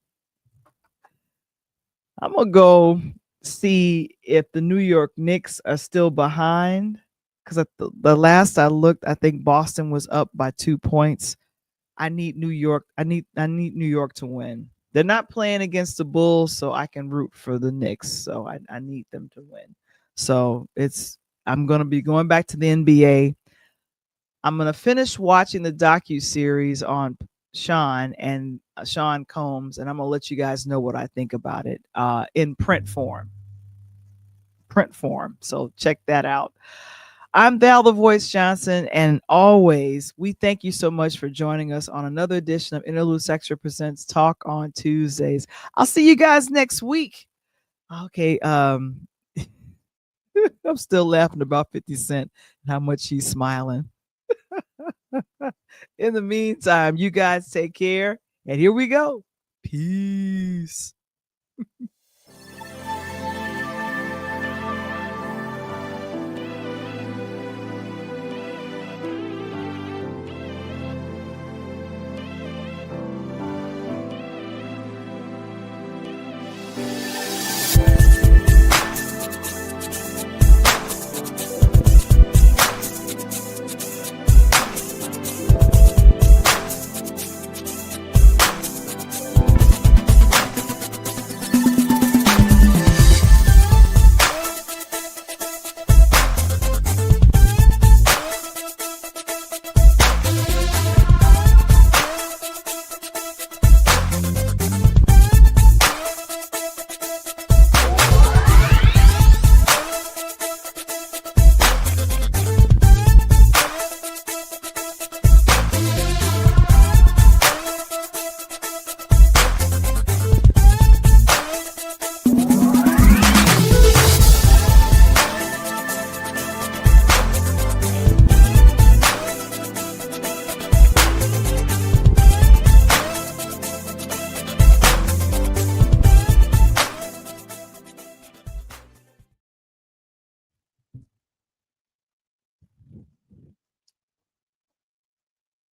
I'm gonna go see if the New York Knicks are still behind, because the last I looked, I think Boston was up by 2 points. I need New York. I need New York to win. They're not playing against the Bulls, so I can root for the Knicks. So I need them to win. So I'm gonna be going back to the NBA. I'm gonna finish watching the docu-series on Sean Combs, and I'm gonna let you guys know what I think about it in print form. So check that out. I'm Val The Voice Johnson, and always we thank you so much for joining us on another edition of Interlude Extra Presents Talk on Tuesdays. I'll see you guys next week. Okay. I'm still laughing about 50 Cent and how much he's smiling. In the meantime, you guys take care, and here we go. Peace.